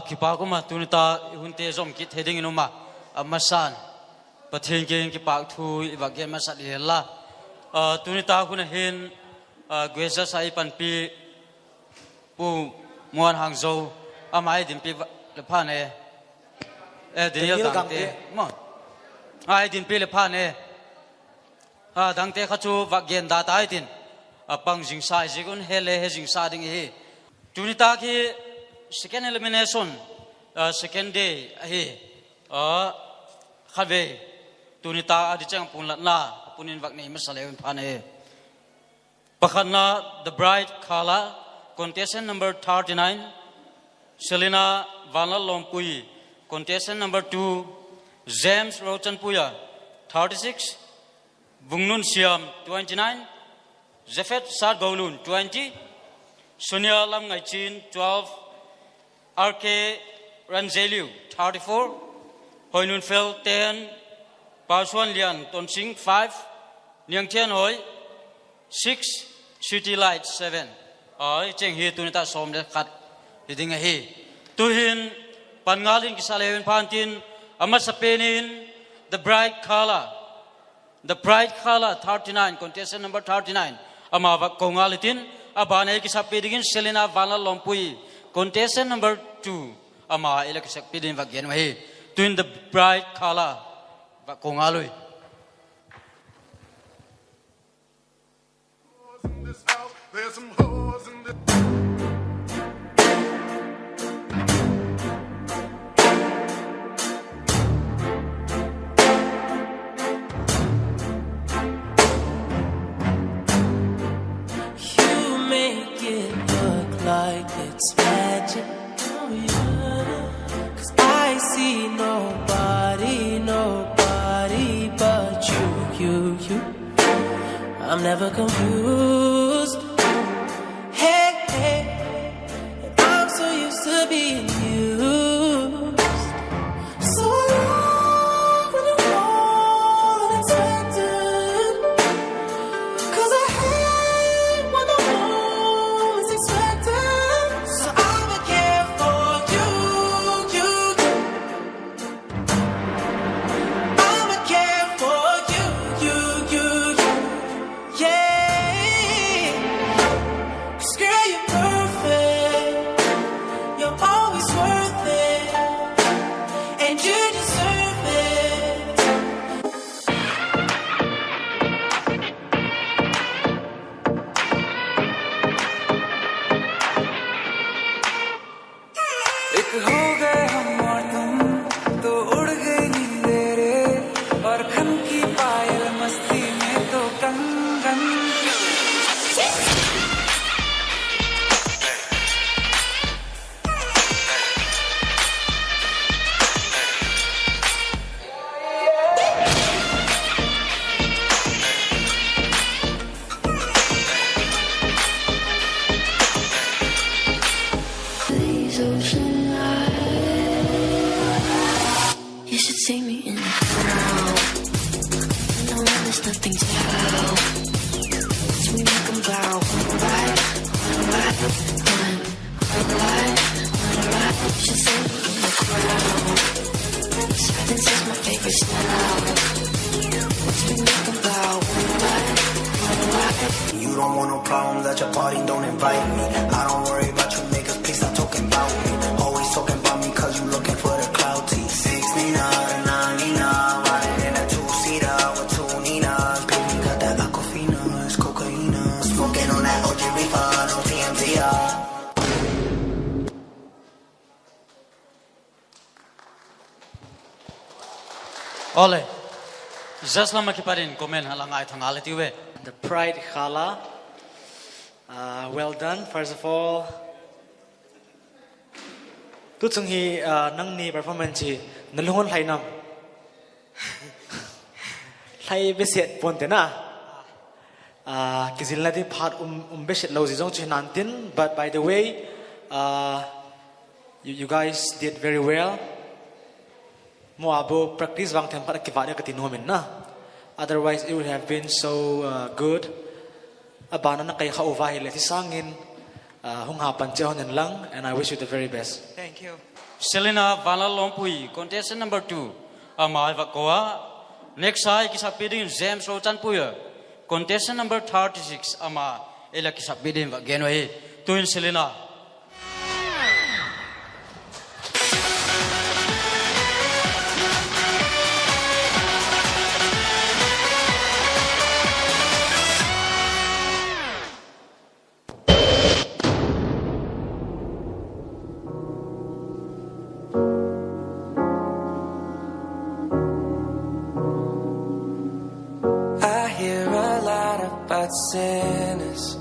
kipa ko ma tunita hunte zom kit heading inuma amasan pathin ke kipa thu ibage masat hela tunita ko na hin gweza sai pan pi pu muan hangzhou amai din pi le phane Daniel dangte mo ai din pi le phane dangte khachu vakgen da tai tin apang jingsa jigun hele he jingsa ding hi tunita ki second elimination second day hi khave tunita adi chang punlat na punin vakni masaleun phane pakhanna the bright khala contestant number 39 Selina Vanalompui contestant number 2 James Rochanpuya 36 Bungnun Siam 29 Zafet Sargaulun 20 Sonia Lam Ngaichin 12 RK Ranzeliu 34 Hoinun Fel 10 Paswan Lian Tonsing 5 Niang Tian Hoi 6 City Light 7 Cheng hi tunita som de khat hiding hi tuhin pangalin kisalewen pantin amasapenin the bright color 39 contestant number 39 amava kongalitin abane kisapidingin Selena Vana Lompui contestant number 2 ama ilakisapidin bagyan hi tuhin the bright color va kongalui There's some hoes in this. You make it look like it's magic, oh yeah. 'Cause I see nobody but you. I'm never confused. Hey, I'm so used to being used. So long when you fall unexpected. 'Cause I hate when the moment's expected. So I'ma care for you. I'ma care for you. Yeah. 'Cause girl, you're perfect. You're always worth it. And you deserve it. एक हो गए हम और तुम तो उड़ गई नींदे रे और खन की पायल मस्ती में तो कंगन These ocean eyes, you should see me in the crowd. No, there's nothing to help. Watch me make 'em bow. One right. You should see me in the crowd. Silence is my favorite style. Watch me make 'em bow. One right. You don't want no problems at your party, don't invite me. I don't worry about you niggas, please stop talking about me. Always talking about me cause you looking for the clout T. 69, 99, riding in a two-seater with two Ninas. Baby got that aquafina, it's cocaina. Smoking on that OG reefer, no TMZR. ole jasla makiparin komen halangai thangalati we The Pride Khala. Well done, first of all. Tu chung hi nang ni performance hi nalhon lai nam. Lai beset ponte na. Kizil na di phat beset lo zong chi nantin, but by the way, you guys did very well. Mo abo practice bang tempat kivada katinomen na. Otherwise, it would have been so good. Abana na kay kauvahi leti sangin. hung ha pan che honen lang, and I wish you the very best. Thank you. Selena Vanla Lompui, contestant number 2. Ama Vakoa. Next I kisapiding James Rochan Puya. Contestant number 36. Ama Ela kisapiding Vagenway. Tuin Selena. I hear a lot about sinners.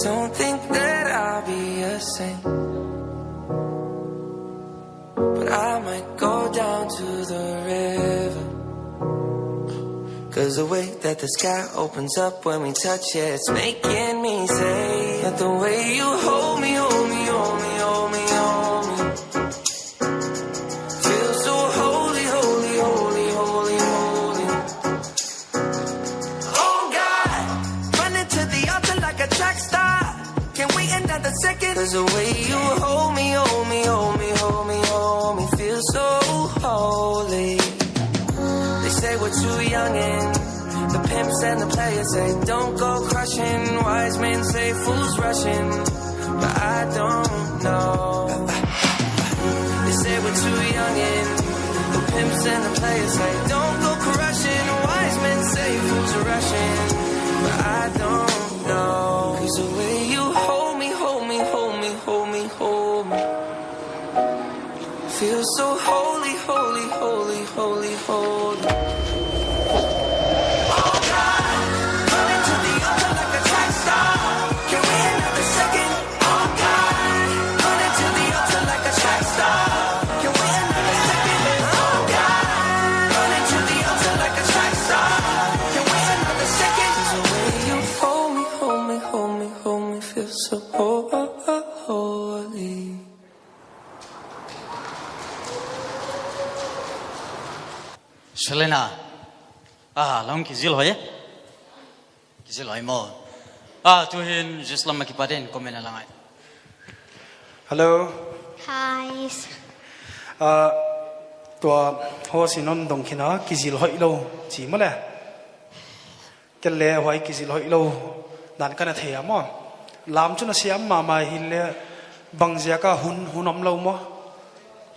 Don't think that I'll be a saint, but I might go down to the river. 'Cause the way that the sky opens up when we touch it, it's making me say that the way you hold me, hold me, hold me, hold me, hold me, feels so holy, holy, holy, holy, holy. Oh God, running to the altar like a track star. Can we end another second? 'Cause the way you hold me, hold me, hold me, hold me, hold me, feels so holy. They say we're too young and the pimps and the players say don't go crushing. Wise men say fools rushing, but I don't know. They say we're too young and the pimps and the players say don't go crushing. Wise men say fools are rushing, but I don't know. 'Cause the way you hold me, hold me, hold me, hold me, hold me, feels so holy, holy, holy, holy, holy. Oh God, running to the altar like a track star. Can we another second? Oh God, running to the altar like a track star. Can we another second? Oh God, running to the altar like a track star. Can we another second? 'Cause the way you hold me, hold me, hold me, hold me, feels so holy. Selena. Long kizil hoye. Kizil hoy mo. Tuhin just lang makipatin komen na lang ay. Hello. Hi. Tua ho sinon dong kina kizil hoi lo chi ma le. Kel le hoi kizil hoi lo dan kana thea mo. Lam chu na siam ma ma hil le bangjia ka hunom lo mo.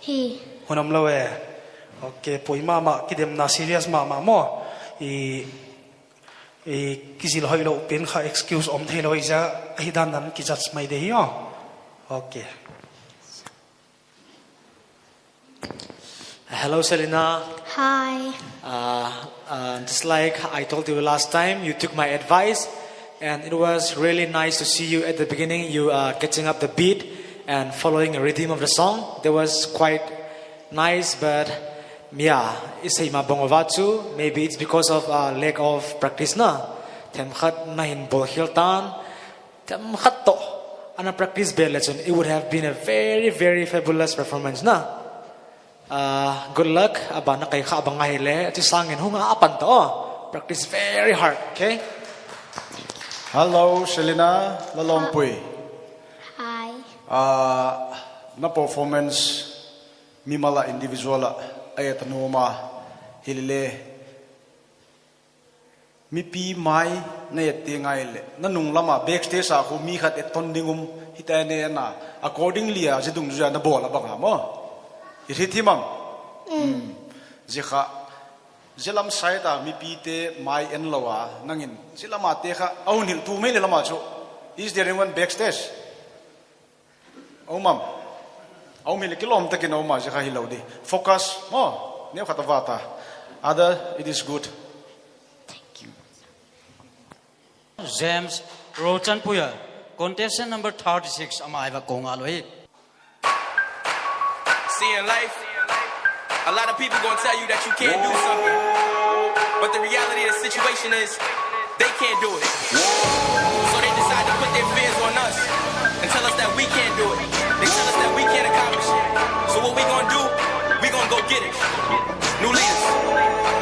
He. Hunom lo e. Okay, poi mama kidem na serious mama mo. Kizil hoi lo pin kha excuse om thelo isa hidan nan ki judge mai de hi. Okay. Hello, Selena. Hi. Just like I told you last time, you took my advice, and it was really nice to see you at the beginning. You catching up the beat and following the rhythm of the song. That was quite nice, but yeah, it's a mabongovatu. Maybe it's because of lack of practice na. Tem khat na hin bol hiltan, tem khat to. Ana practice belajon. It would have been a very, very fabulous performance na. Good luck. Abana kay ka abang ngahile. Ati sangin hunga apan to. Practice very hard, okay? Hello, Selena Lalompui. Hi. Na performance mimala individual ayat noma hilile mi pi mai na yette ngaile na nung lama backstage a ko mi khat eton dingum hitane na accordingly a jidung ja na bola banga mo irithimam jikha jelam saida mi pi te mai en lawa nangin jilama te kha aunil tu me le lama chu is there anyone backstage mam au mi le kilom takin au ma jikha hilodi focus mo ne khata vata other it is good. James Rochan Puya, contestant number 36. Ama aiva konga loi. See, in life, a lot of people gonna tell you that you can't do something, but the reality of the situation is they can't do it. So they decide to put their fears on us and tell us that we can't do it. They tell us that we can't accomplish it. So what we gonna do? We gonna go get it. New leaders,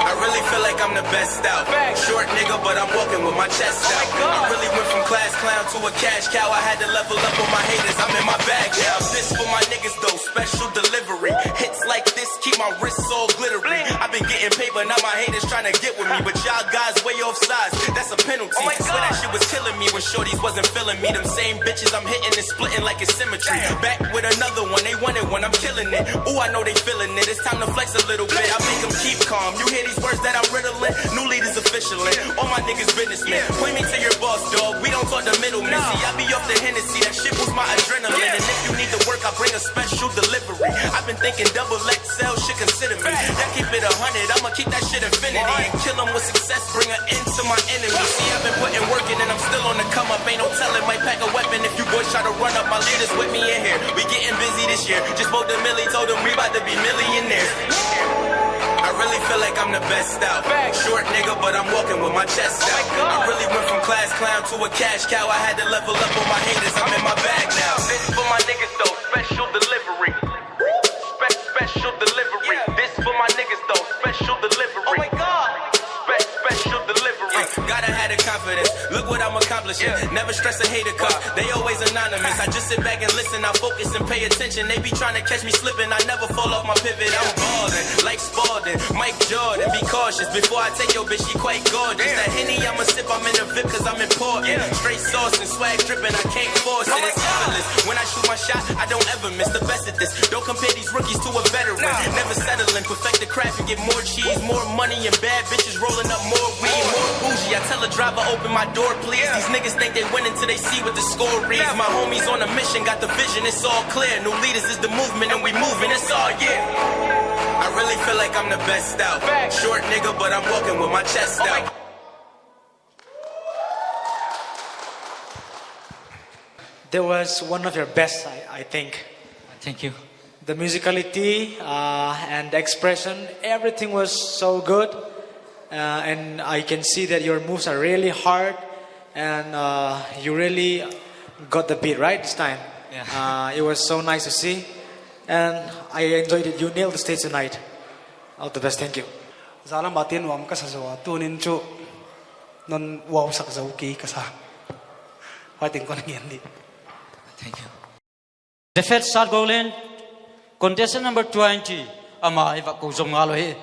I really feel like I'm the best out. Short nigga, but I'm walking with my chest out. I really went from class clown to a cash cow. I had to level up on my haters. I'm in my bag now. This for my niggas though, special delivery. Hits like this keep my wrists all glittery. I've been getting paper, now my haters trying to get with me, but y'all guys way off sides. That's a penalty. Swear that shit was killing me when shorties wasn't feeling me. Them same bitches I'm hitting and splitting like it's symmetry. Back with another one, they want it when I'm killing it. Ooh, I know they feeling it. It's time to flex a little bit. I make them keep calm. You hear these words that I'm riddling? New leaders officially. All my niggas businessmen. Point me to your boss, dog. We don't talk the middlemen. See, I be off the Hennessy. That shit was my adrenaline. And if you need to work, I bring a special delivery. I've been thinking double XL should consider me. That keep it 100. I'ma keep that shit infinity and kill them with success. Bring an end to my enemy. See, I've been putting work in and I'm still on the come up. Ain't no telling. Might pack a weapon if you boys try to run up. My leaders with me in here. We getting busy this year. Just spoke to Millie, told him we about to be millionaires. I really feel like I'm the best out. Short nigga, but I'm walking with my chest out. I really went from class clown to a cash cow. I had to level up on my haters. I'm in my bag now. This for my niggas though, special delivery. Special delivery. This for my niggas though, special delivery. Oh my God. Special delivery. Gotta have the confidence. Look what I'm accomplishing. Never stress a hater cause they always anonymous. I just sit back and listen. I focus and pay attention. They be trying to catch me slipping. I never fall off my pivot. I'm ballin' like Spalding, Mike Jordan. Be cautious before I take your bitch. She quite gorgeous. That Henny I'ma sip. I'm in the VIP cause I'm important. Straight sauce and swag dripping. I can't force it. It's effortless. When I shoot my shot, I don't ever miss the best at this. Don't compare these rookies to a veteran. Never settling. Perfect the craft and get more cheese, more money and bad bitches rolling up more weed, more bougie. I tell the driver open my door, please. These niggas think they win until they see what the score reads. My homies on a mission, got the vision, it's all clear. New leaders is the movement and we moving, it's all I really feel like I'm the best out. Short nigga, but I'm walking with my chest out. That was one of your best, I think. Thank you. The musicality and the expression, everything was so good. And I can see that your moves are really hard and you really got the beat right this time. It was so nice to see. And I enjoyed it. You nailed the stage tonight. All the best. Thank you. Zala matin wam ka sa zawa tunin chu non wow sak zau ki ka sa. Fighting ko nang di. Thank you. The first start goal contestant number 20. Ama iba ko zong ngalo he.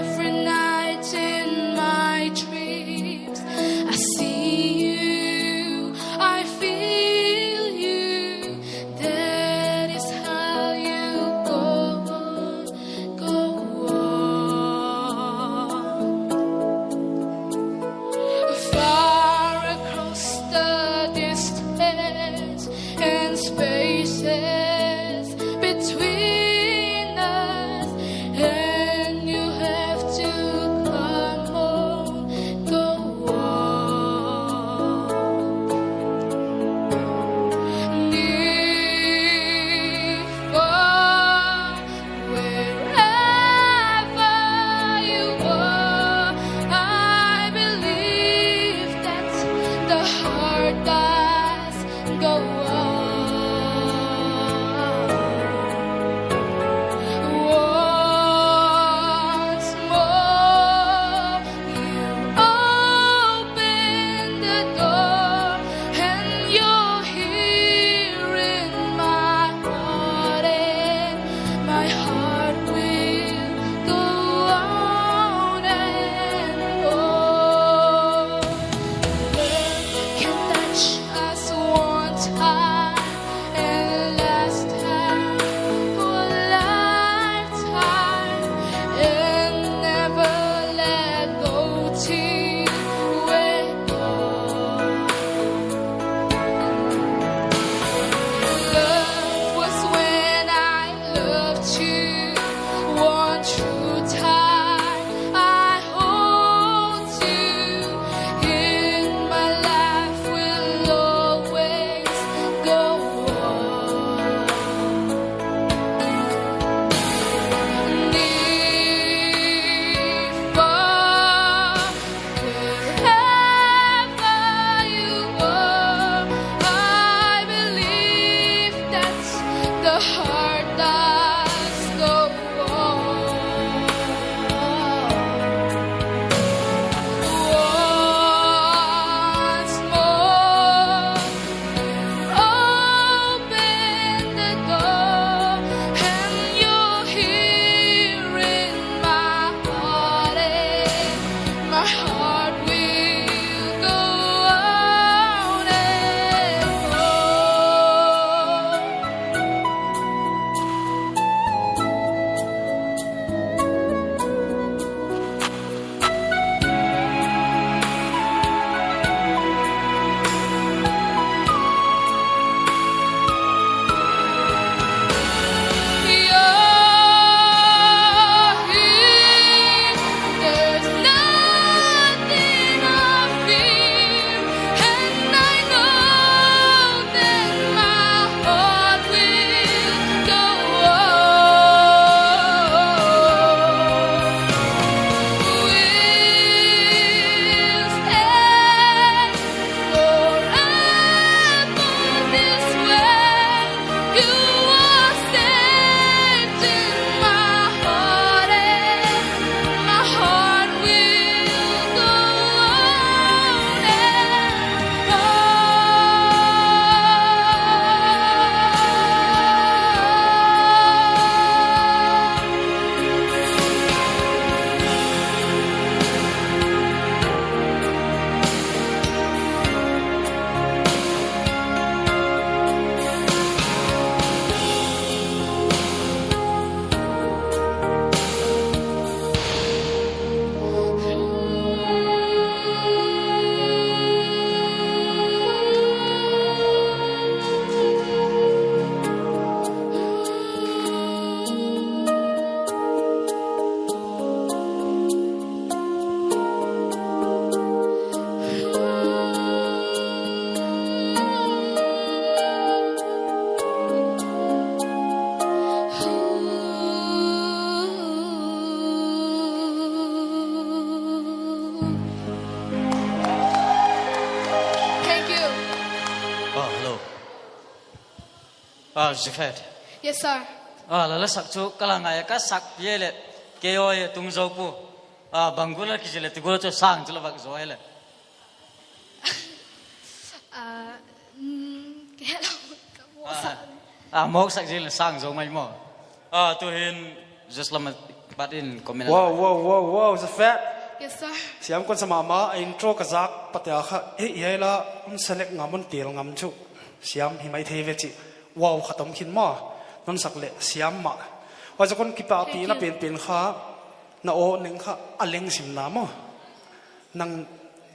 Every night in my dreams, I see you. I Zifet Yes, sir. lala sak chu kalangaya ka sak yele keoy tung zo pu bangula kijile tigula chu sang chula bak zo hele Kaya lang mo mok sak jile sang zo mai mo tu hin just lama batin comment wow wow wow wow Zafet Yes, sir. siam kon sa mama intro kazak patya kha yela select ngamun tel ngam chu siam himai theve chi wow khatam khin ma non sakle siam ma wa jakon kipa pi na pen pen kha na o neng kha aleng sim na mo nang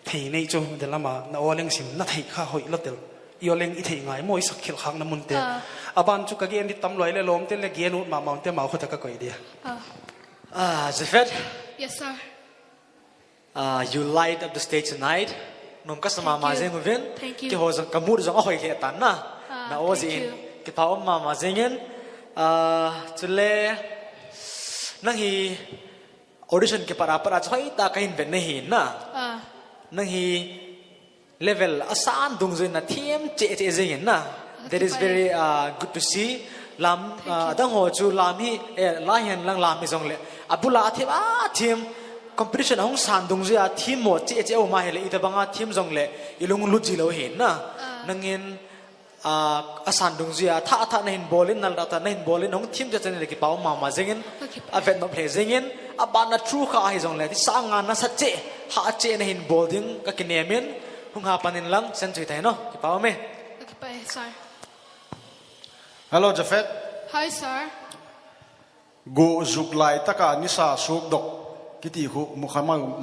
thei nei chu de lama na o leng sim na thei kha hoi lotel yo leng i thei ngai moi sak khil khang na mun te aban chu ka gen di tam loi le lom te le gen ut ma maun te ma khota ka koi dia Zifet, Yes, sir. you light up the stage tonight. Nung kasama Thank you. mazing movin. Thank you. Ki hozang kamur zang ahoy kaya tan na. Na thank ozin. you. Ki paom ma mazingin. Chule nang hi audition ke para choy ta kahin ben nahi na. Nang hi level asan dung zin na team che zingin na. That is very good to see. Lam dang ho chu lam hi la hian lang lam mi zong le abula team competition hong san dung zia team mo che o ma hele ida banga team zong le ilung lu ji lo hen na nangin asan dung zia tha na hin bolin nal ta na hin bolin hong team ja chen le ki pau ma zengin avet no play zengin abana true kha hi zong le ti sanga na sa che ha che na hin bolding ka kinemen hong ha panin lang sen chui tai no ki pau me Okay, bye, sir. Hello Jafet Hi, sir. go zuk lai taka nisa suk dok kiti hu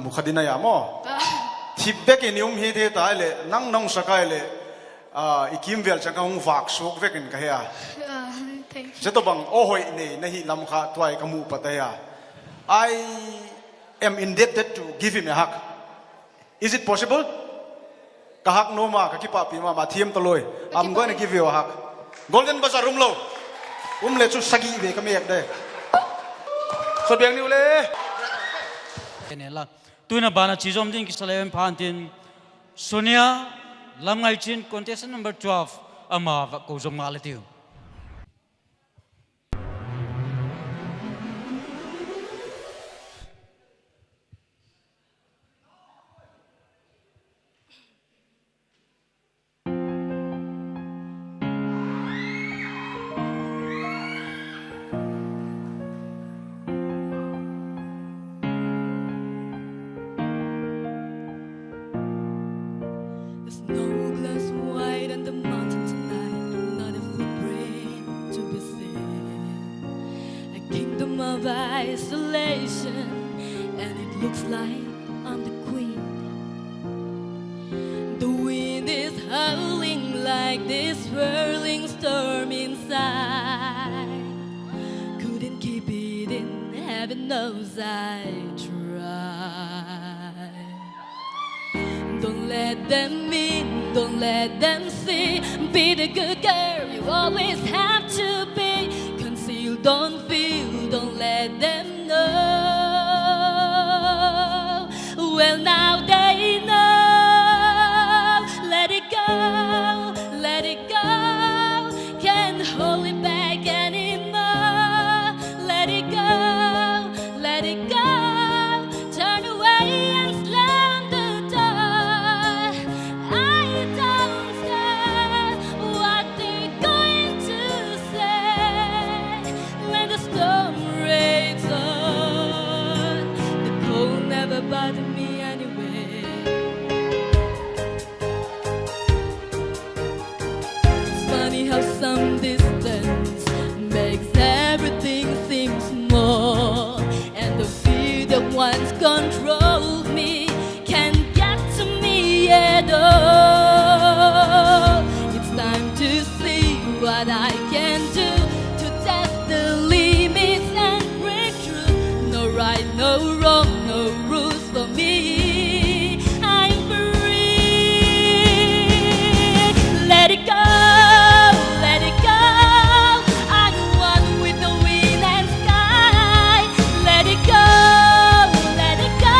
mukhadina ya mo thibek in yum hi the ta le nang sakai le ikim vel changa hung vak suk vekin ka ya Thank you. jeto bang o hoi ne nahi lam kha twai kamu pataya I am indebted to give him a hug. Is it possible? Kahak no ma kakipa pi ma thiem toloi. I'm going to give you a hug. Golden Bazaar rumlo. Le chu sagi ve ka mek de. Khot beng niu le. la tuna bana chizom din ki salem phantin Sonia lamngai chin contestant number 12 ama va ko zom ngalatiu There's no glass white on the mountain tonight, not a footprint to be seen. A kingdom of isolation, and it looks like I'm the queen. The wind is howling like this swirling storm inside. Couldn't keep it in, heaven knows I tried. Don't let them in, don't let them see. Be the good girl you always have to be. Conceal, don't feel, don't let them know. Well, now they know. Let it go, let it go. Can't hold it back anymore. Let it go, let it go. Turn away and slam the door. I don't care what they're going to say when the storm rages on. The cold never bothered me anyway. It's funny how some distance makes everything seem small, and the fear that once controlled me can't get to me at all. It's time to see what I can do to test the limits and break through. No right, no wrong, no rules for me. I'm free. Let it go, let it go. I'm one with the wind and sky. Let it go, let it go.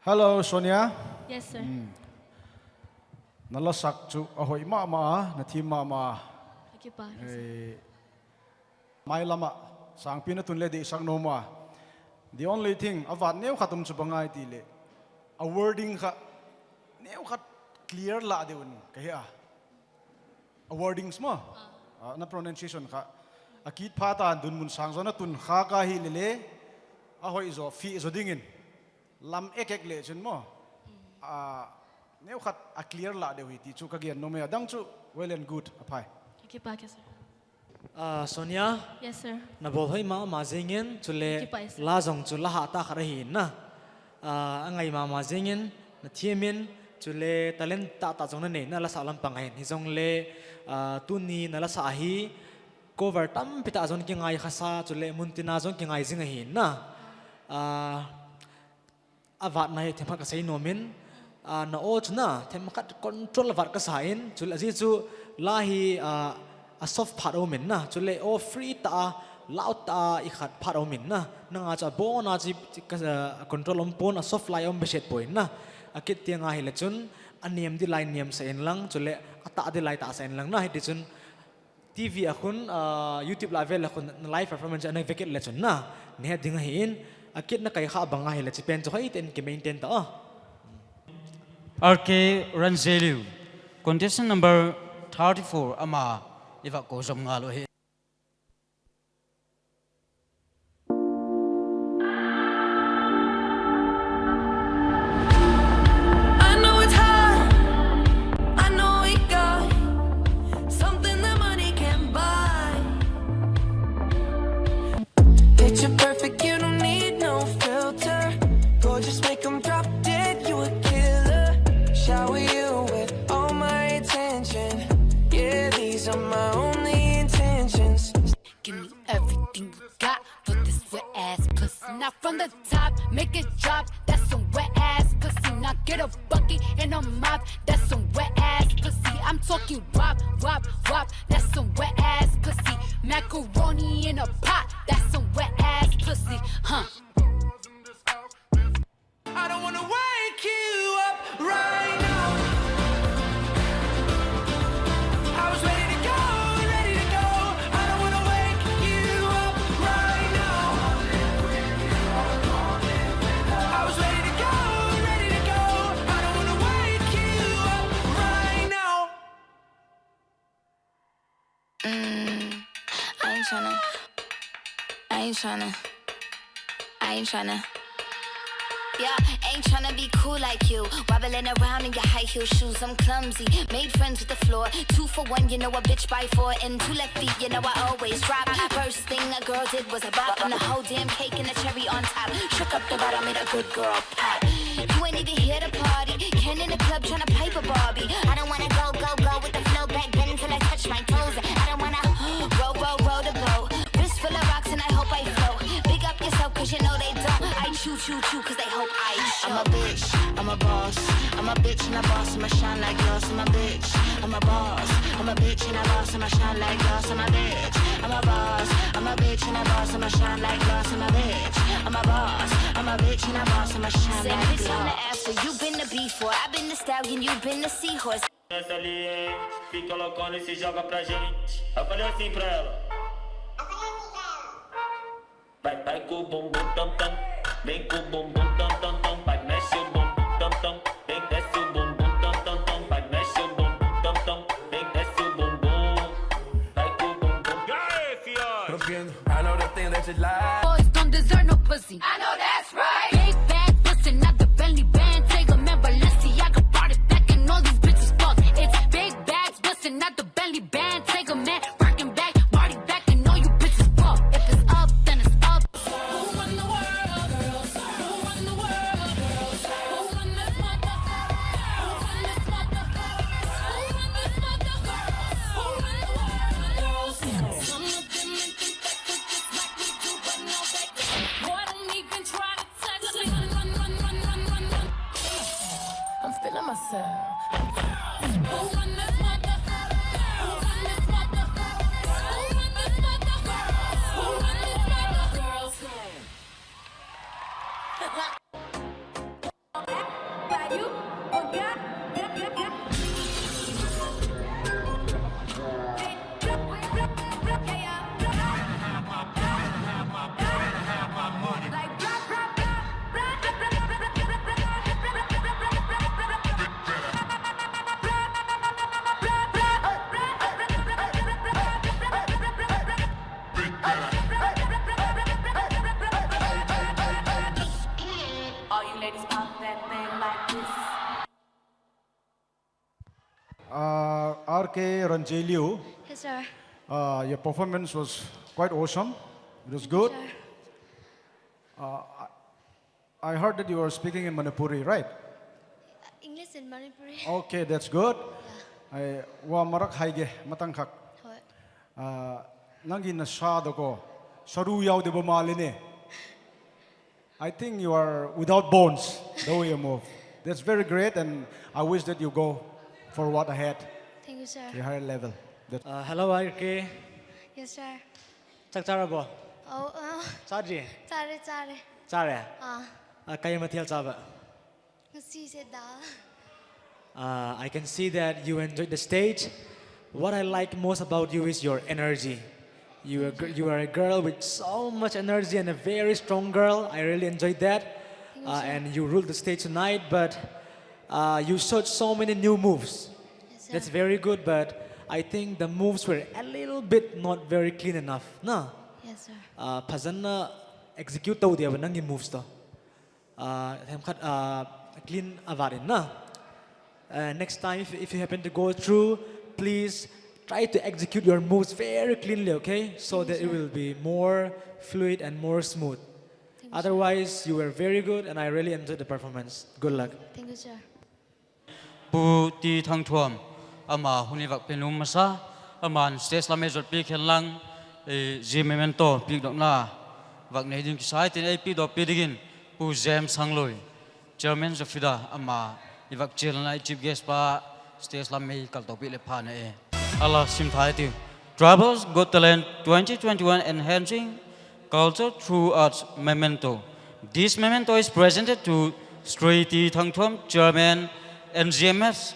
Hello Sonia Yes, sir. nala sak chu ahoi ma na thi ma Thank you, Pa. Yes, sir. mai lama sang pina tun le di sang no ma the only thing avat neu khatum chu bangai ti le a wording kha neu khat clear la deun ka hi a wordings ma na pronunciation kha akit pha ta dun mun sang zona tun kha ka hi le a hoi zo fi zo dingin lam ek le chun mo a neu khat a clear la de wi ti chu ka gen no me dang chu well and good apai Thank you, Pa. Yes, sir. Sonia, Yes, sir. na bol hoi ma zingin chule Kipais. la zong chu la ha ta kharahin na. Angai ma zingin na thiemin chule talent ta zong na ne na la salam pangain hi zong le tu ni na la sa hi cover tam pita zong ki ngai khasa chule muntina zong ki ngai zinga hin na. Avat nai thema ka sei nomin na o chuna thema ka control avat ka sain chule azi chu la hi a soft part o min na chule o free ta loud ta I khat part o min na nanga cha bo na chi control om pon a soft line om beset point na akit tianga hi le chun aniam di line niam sa en lang chule ata di line ta sa en lang na hi chun TV akhun YouTube live la khun live performance ana veket le chun na ne ding hin akit na kai kha banga hi le chi pen cho hai ten ki maintain ta RK Ranzelu, contestant number 34 ama iwa ko som nga lo he. I know it's hard. I know we got something that money can't buy. Picture perfect, you don't need no filter. Gorgeous, make 'em drop dead, you a killer. Shower you with all my attention. Yeah, these are my only intentions. Give me everything you got for this wet ass pussy. Now from the top, make it drop. That's some wet ass pussy. Now get a bucket and a mop. That's some wet ass pussy. I'm talking wop, wop, wop. That's some wet ass pussy. Macaroni in a pot. That's some wet ass pussy. Huh? I don't wanna wake you up right now. I was ready to go, ready to go. I don't wanna wake you up right now. I was ready to go, ready to go. I don't wanna wake you up right now. I ain't tryna. Yeah, ain't tryna be cool like you. Wobbling around in your high heel shoes, I'm clumsy. Made friends with the floor. 2 for 1, you know a bitch by 4. And 2 left feet, you know I always drop. First thing a girl did was a bop. And the whole damn cake and the cherry on top. Shook up the bottom, made a good girl pop. You ain't even here to party. Ken in the club tryna pipe a Barbie. I don't wanna go with the flow back then until I touch my toes. I don't wanna roll the boat. Wrist full of rocks and I hope I flow. Big up yourself cause you know they don't. I chew cause they hope I show. I'm a bitch, I'm a boss. I'm a bitch and a boss, I'ma shine like glass. I'm a bitch, I'm a boss. I'm a bitch and a boss, I'ma shine like glass. I'm a bitch, I'm a boss. I'm a bitch and a boss, I'ma shine like glass. I'm a bitch, I'm a boss. I'm a bitch and a boss, I'ma shine like glass. Bitch on the after, you been the B4. I've been the stallion, you been the seahorse. Essa ali, fica loucona e se joga pra gente. Eu falei assim pra ela. Vai com o bumbum tam tam, vem com o bumbum tam tam tam, vai mexe o bumbum tam tam, vem desce o bumbum tam tam tam, vai mexe o bumbum tam tam, vem desce o bumbum, vai com o bumbum. E aí, fiote? I know the thing that you like. Boys don't deserve no pussy. I know that's right. Big bag pussy, not the Bentley band. Take a man, Balenciaga brought it back and all these bitches fuck. It's big bags bustin', not the Bentley band. Take a man, rockin' back, party back and all you bitches fuck. If it's up, then it's up. Who run the world, girls? Who run the world, girls? Who run this mother? Who run this mother? Who run this mother? Who run the world, girls? Some of them may think that they just like me too, but no, they don't. Boy, don't even try to touch me. Run. I'm feeling myself. Who run this mother? Who run this mother? Who run this mother? Who run this mother? Girls. RK Ranjeliu, Yes, sir. your performance was quite awesome. It was good. Sir. I heard that you were speaking in Manipuri, right? English and Manipuri. Okay, that's good. I wa marak haige matang khak. Hoi. Nangi na sha ko saru yaw de ba maline. I think you are without bones the way you move. That's very great, and I wish that you go forward ahead Thank you, sir. to a higher level. Hello, RK. Yes, sir. Chak charabo. Oh, Chadri. Chare. Chare. Ah, Kaya mathil chaba. ngasi se dal. I can see that you enjoyed the stage. What I like most about you is your energy. You are a girl with so much energy and a very strong girl. I really enjoyed that. And you ruled the stage tonight, but you showed so many new moves. Yes, sir. That's very good, but I think the moves were a little bit not very clean enough. No? Yes, sir. Phazana execute tau dia nangi moves to. Hem khat clean avarin na. Next time if you happen to go through, please try to execute your moves very cleanly, okay? So that it will be more fluid and more smooth. Otherwise, you were very good and I really enjoyed the performance. Good luck. Thank you, sir. pu ti thang thuam ama huni vak penum masa aman stage la mejor pi khen lang ji memento pi dok na vak nei din ki sai tin ai pi do pi digin pu jam sangloi chairman zafida ama ivak chel na chief guest pa stage la mei kal to pi le pha na e ala sim thai ti Travels Got Talent 2021 enhancing culture through arts memento. This memento is presented to Sri Ti Thang Thuam, Chairman NGMS,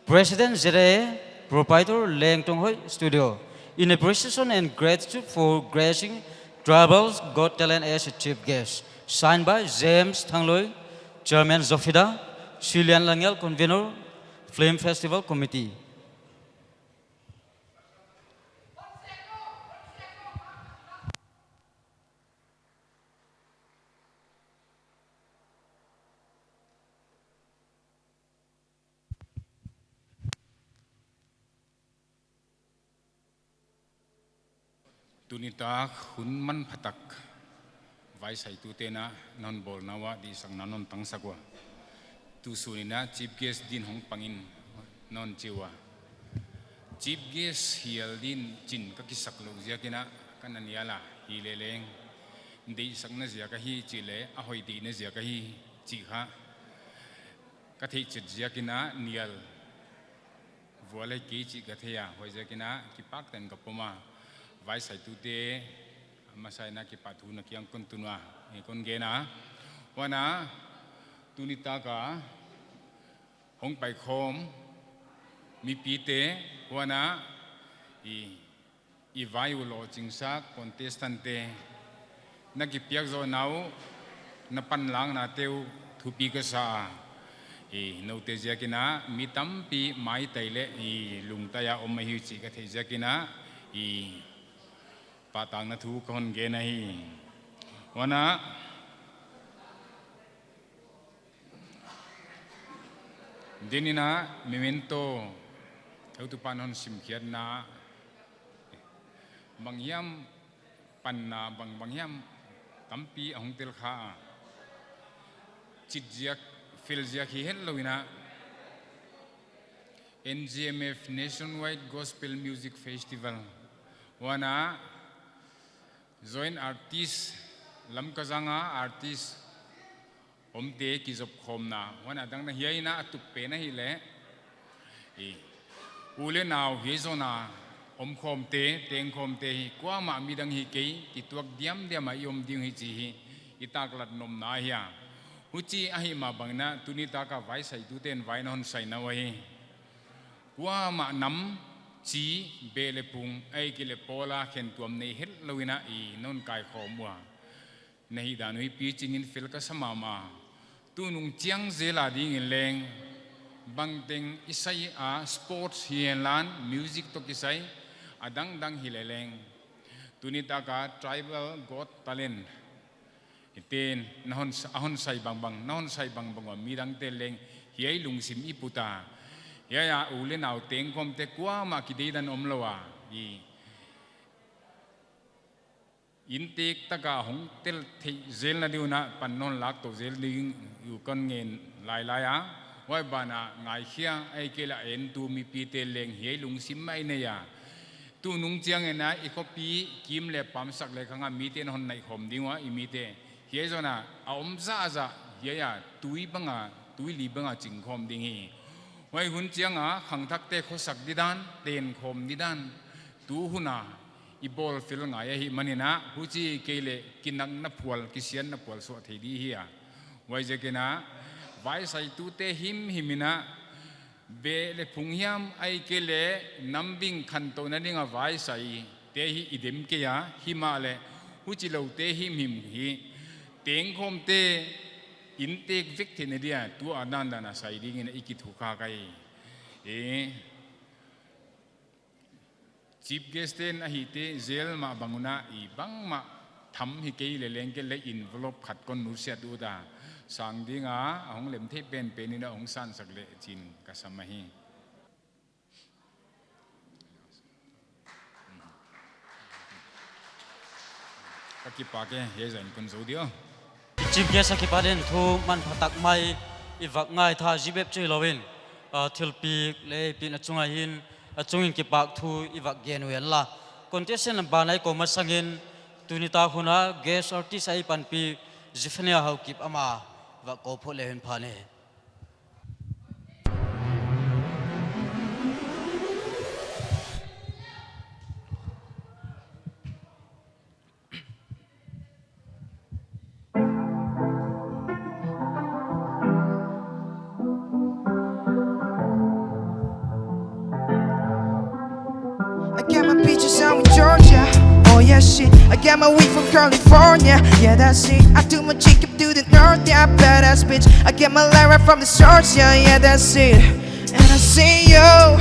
President ZA, Proprietor Leng Tong Hoi Studio, in appreciation and gratitude for gracing Travels Got Talent as a chief guest. Signed by James Thangloi, Chairman Zofida, Shilian Langel, Convener, Flame Festival Committee. Tunita hun man phatak vai sai tu te na non bol na wa di sang nanon tang sakwa tu sunina chief guest din hong pangin non chiwa chief guest hial din chin ka ki saklo zia kina kanan yala hi leleng ndi sakna zia ka hi chile a hoi di na zia ka hi chi kha ka thei chit zia kina nial vole ki chi ka theya hoi zia kina ki pak ten ka poma vai sai tu te masai na ki patu na ki ang kontunwa e kon ge na wana tunita ka hong pai khom mi pi te wana i vai ulo chingsa contestant te na ki piak zo nau na pan lang na teu thu pi ka sa no te zia kina mi tam pi mai taile i lung ta ya om hi chi ka thei zia kina patang na thu kon ge na hi wana denina memento tu panon sim khiat na bangyam panna bangyam tampi ahong tel kha chitjiak filjiak hi hel loina NGMF Nationwide Gospel Music Festival wana join artist lam kazanga artist omte ki job khomna wana dang na hiai na tuppe na hi le ule naw hi zona om khomte teng khomte hi kwa ma mi dang hi ke ki tuak diam diam ma yom ding hi chi hi itak lat nom na hiya huchi a hi ma bangna tunita ka vai sai tu ten vai non sai na wa hi kwa ma nam chi bele pung ai ki le pola khen tuam nei hel loina I non kai khomwa nei da noi pi chingin fil ka samama tu nung chiang zela ding in leng bang teng isai a sports hian music to kisai adang dang hileleng tunita ka tribal got talent iten nahon sai bang bang nahon sai bang bang mi dang te leng hiai lung sim iputa ya ulin au teng kom te kwa ma ki de dan om lawa i intik taka hong tel thei zel na diuna pan non lak to zel ding yu kon ngen lai lai a wai bana ngai khia ai ke la en tu mi pi te leng he lung sim mai ne ya tu nung chiang ena i ko pi kim le pam sak le khanga mi ten hon nai khom dingwa i mi te he zona a om za za ye ya tui banga tui li banga ching khom ding hi wai hun chiang a khang thak te kho sak di dan ten khom di dan tu huna i bol fil nga ya hi manina hu chi ke le kinang na phual kisian na phual so thei di hi a wai je ke na vai sai tu te himina be le phung hiam ai ke le nambing khan to na ninga vai sai te hi idem ke ya hima le hu chi lo te him hi teng khom te in tek vik the ne dia tu anan na sai ding in ikithu kha kai chief guest ten a hi te zel ma banguna i bang ma tham hi ke le leng ke le envelope khat kon nu sia tu da sang dinga ahong lem the pen pen ina ong san sak le chin ka samahi ka ki pa ke he zain kun zo dio chief guest ki paden thu man phatak mai iwak ngai tha jibep chei lovin thilpi le pin achunga hin achungin ki pak thu iwak gen wel la contestant banai ko masangin tunita khuna guest artist ai pan pi jifnia hau kip ama wa ko pho le hen phane I got my peaches out in Georgia. Oh yeah, shit. I got my weed from California. Yeah, that's it. I do my chicken to the north. Yeah, badass bitch. I get my line right from the source. Yeah, yeah, that's it. And I say, yo,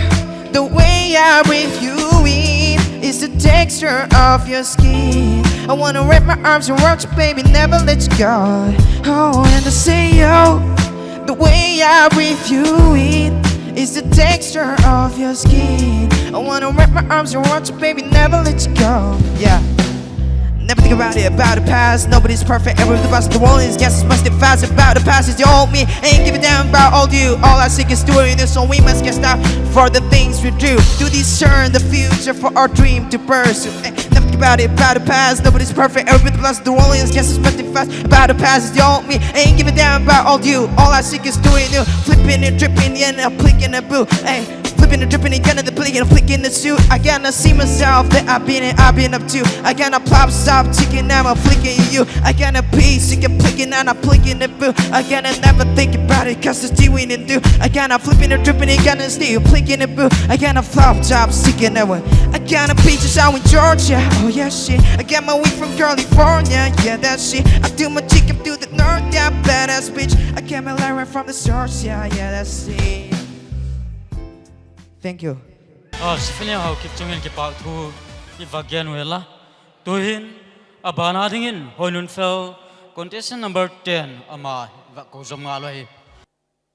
the way I breathe you in is the texture of your skin. I wanna wrap my arms around you, baby, never let you go. Oh, and I say, yo, the way I breathe you in is the texture of your skin. I wanna wrap my arms around you, baby, never let you go. Yeah. Never think about the past. Nobody's perfect, everyone's the best. The world is guesses must get fast about the past. Is the old me, ain't give a damn about all you. All I seek is doing this, so we must get stopped for the things we do. To discern the future for our dream to pursue. Never think about the past. Nobody's perfect, everyone's the best. The world is guesses must get fast about the past. Is the old me, ain't give a damn about all you. All I seek is doing new. Flipping and dripping, yeah, and I'm flicking the boo. Hey. Flipping and dripping and gunning the blink and flicking the suit. I gotta see myself that I've been up to. I gotta pop, stop, ticking, now I'm flicking you. I gotta pee, sicking, flicking, and I'm flicking the boo. I gotta never think about it, cause it's doing it do. I gotta flipping and dripping and gunning still, flicking the boo. I gotta flop, top, sticking that one. I got peaches out in Georgia. Oh yeah, shit. I got my weed from California. Yeah, that shit. I do my chicken through the north, yeah, badass bitch. I got my line right from the source, yeah, yeah, that's it. Thank you. Sifnya hau kip chungin ki pak thu iwak gen wela tuhin abana dingin hoinun fel contestant number 10 ama iwak ko zom nga lo hi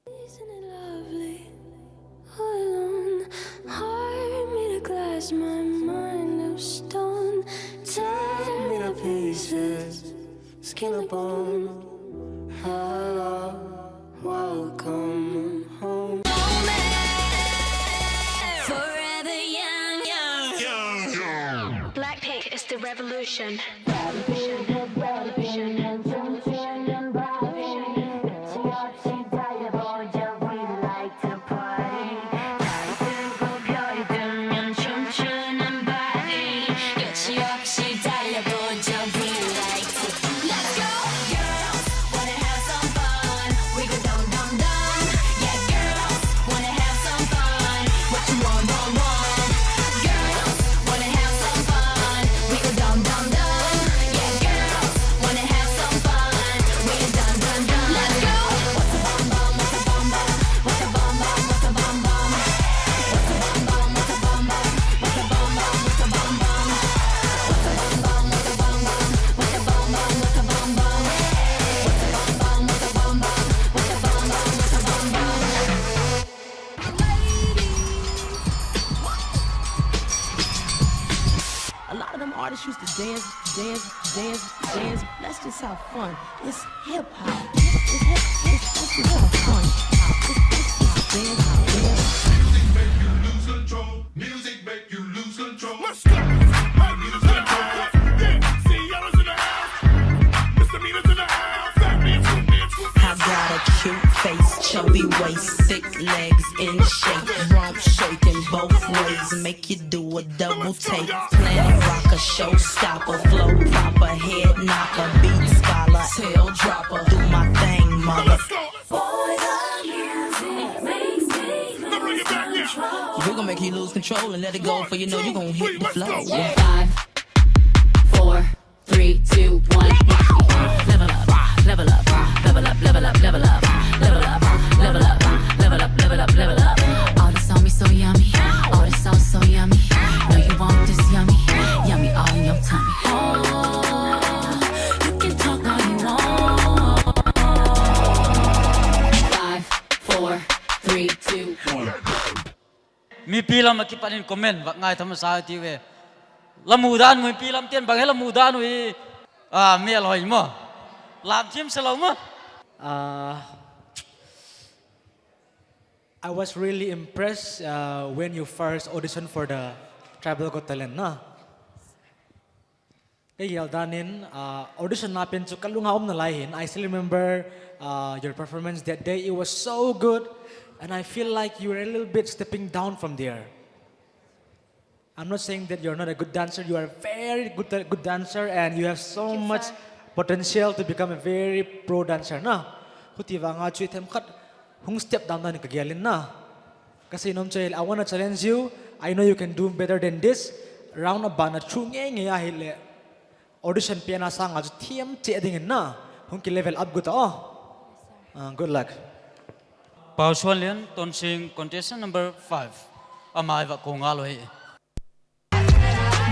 Isn't it lovely? All alone, heart made of glass, my mind of stone. Tear me to pieces, skin and bone. Hello, welcome home. Forever young, young. Blackpink is the revolution. artists used to dance, dance, dance, dance. Let's just have fun. It's hip hop. Let's just have fun. It's dance, dance. Music make you lose control. Music make you lose control. Let's go. Lose control. Yeah. See, y'all in the house. Misdemeanors in the house. Fat man, swoop man, swoop man. I got a cute face, chubby waist, thick legs in shape, rump shaking both ways, make you do a double take. Planet rocker, showstopper, flow proper, head knocker, beat scholar, tail dropper, do my thing, mother. We're gonna make you lose control and let it go, for you know you're gonna hit the flow. 5, 4, 3, 2, 1. Level up, level up, level up, level up, level up, level up, level up, level up, level up, level up. All this on me so yummy, all this sauce so yummy. Know you want this yummy, yummy all in your tummy. Oh, you can talk all you want. 5, 4, 3, 2, 1. มีปีลำมาคิดปันคอมเมนต์ว่าง่ายธรรมศาสตร์ทีเวละหมูด้านมือปีลำเตียนบางให้ละหมูด้านวีมีอร่อยมั้งลามชิมสลาวมั้ง I was really impressed when you first auditioned for the Tribal Got Talent na. Kaya danin audition napin so kalunga na lahin. I still remember your performance that day. It was so good, and I feel like you were a little bit stepping down from there. I'm not saying that you're not a good dancer. You are a very good dancer, and you have so much potential to become a very pro dancer na. Kuti nga chui them khat hung step down na ni kagyalin na. Kasi nom chel I want to challenge you. I know you can do better than this. Round about na chu nge nge ahile. Audition piana sang aju thiam che dingin na. Hung ki level up guta oh. Good luck. Pau Xuan Lian, Ton Sing, contestant number 5. Amai va kong aloy.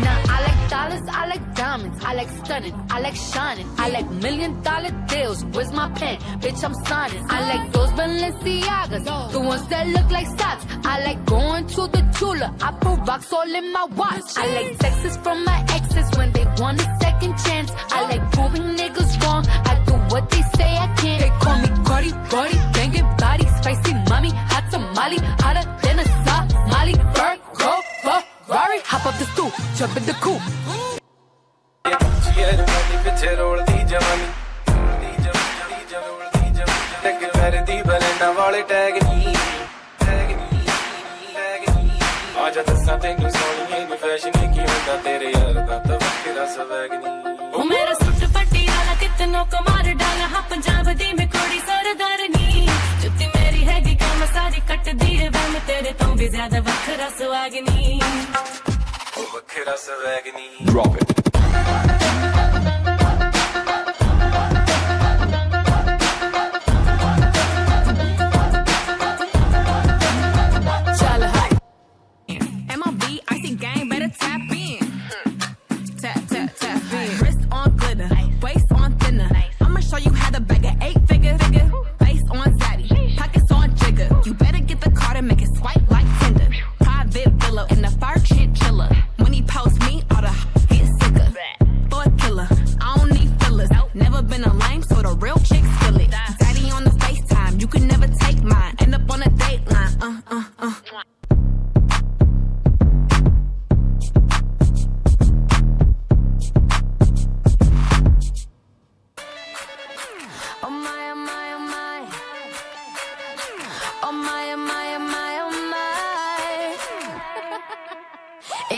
Now I like dollars, I like diamonds, I like stunning, I like shining, I like $1 million deals. Where's my pen? Bitch, I'm signing. I like those Balenciagas, the ones that look like socks. I like going to the Tula. I put rocks all in my watch. I like texts from my exes when they want a second chance. I like proving niggas wrong. I do what they say I can't. They call me Cardi, Cardi, banging body, spicy mommy, hot tamale, hotter than a Somali. Virgo, Ferrari, hop up the stoop, jump in the coupe. ओ मेरा suit पट्टी वाला कितनों को मार डाला हाँ पंजाब दी में कोड़ी सरदारनी जुत्ती मेरी हैगी क्या मैं सारी कट दी है वह मैं तेरे तो भी ज्यादा वखरा सुहागनी Drop it. Chala hai. MLB, icy gang, better tap in. Tap, tap, tap in. Wrist on glitter, waist on thinner. I'ma show you how to bag an 8-figure. Face on zaddy, pockets on jigger. You better get the card and make it swipe like Tinder. Private villa in the fur chinchilla. When he post me, all the get sicker. For a killer, I don't need fillers. Never been a lame, so the real chicks feel it. Daddy on the FaceTime, you can never take mine. End up on a dateline, Oh my, oh my, oh my. Oh my, oh my, oh my, oh my.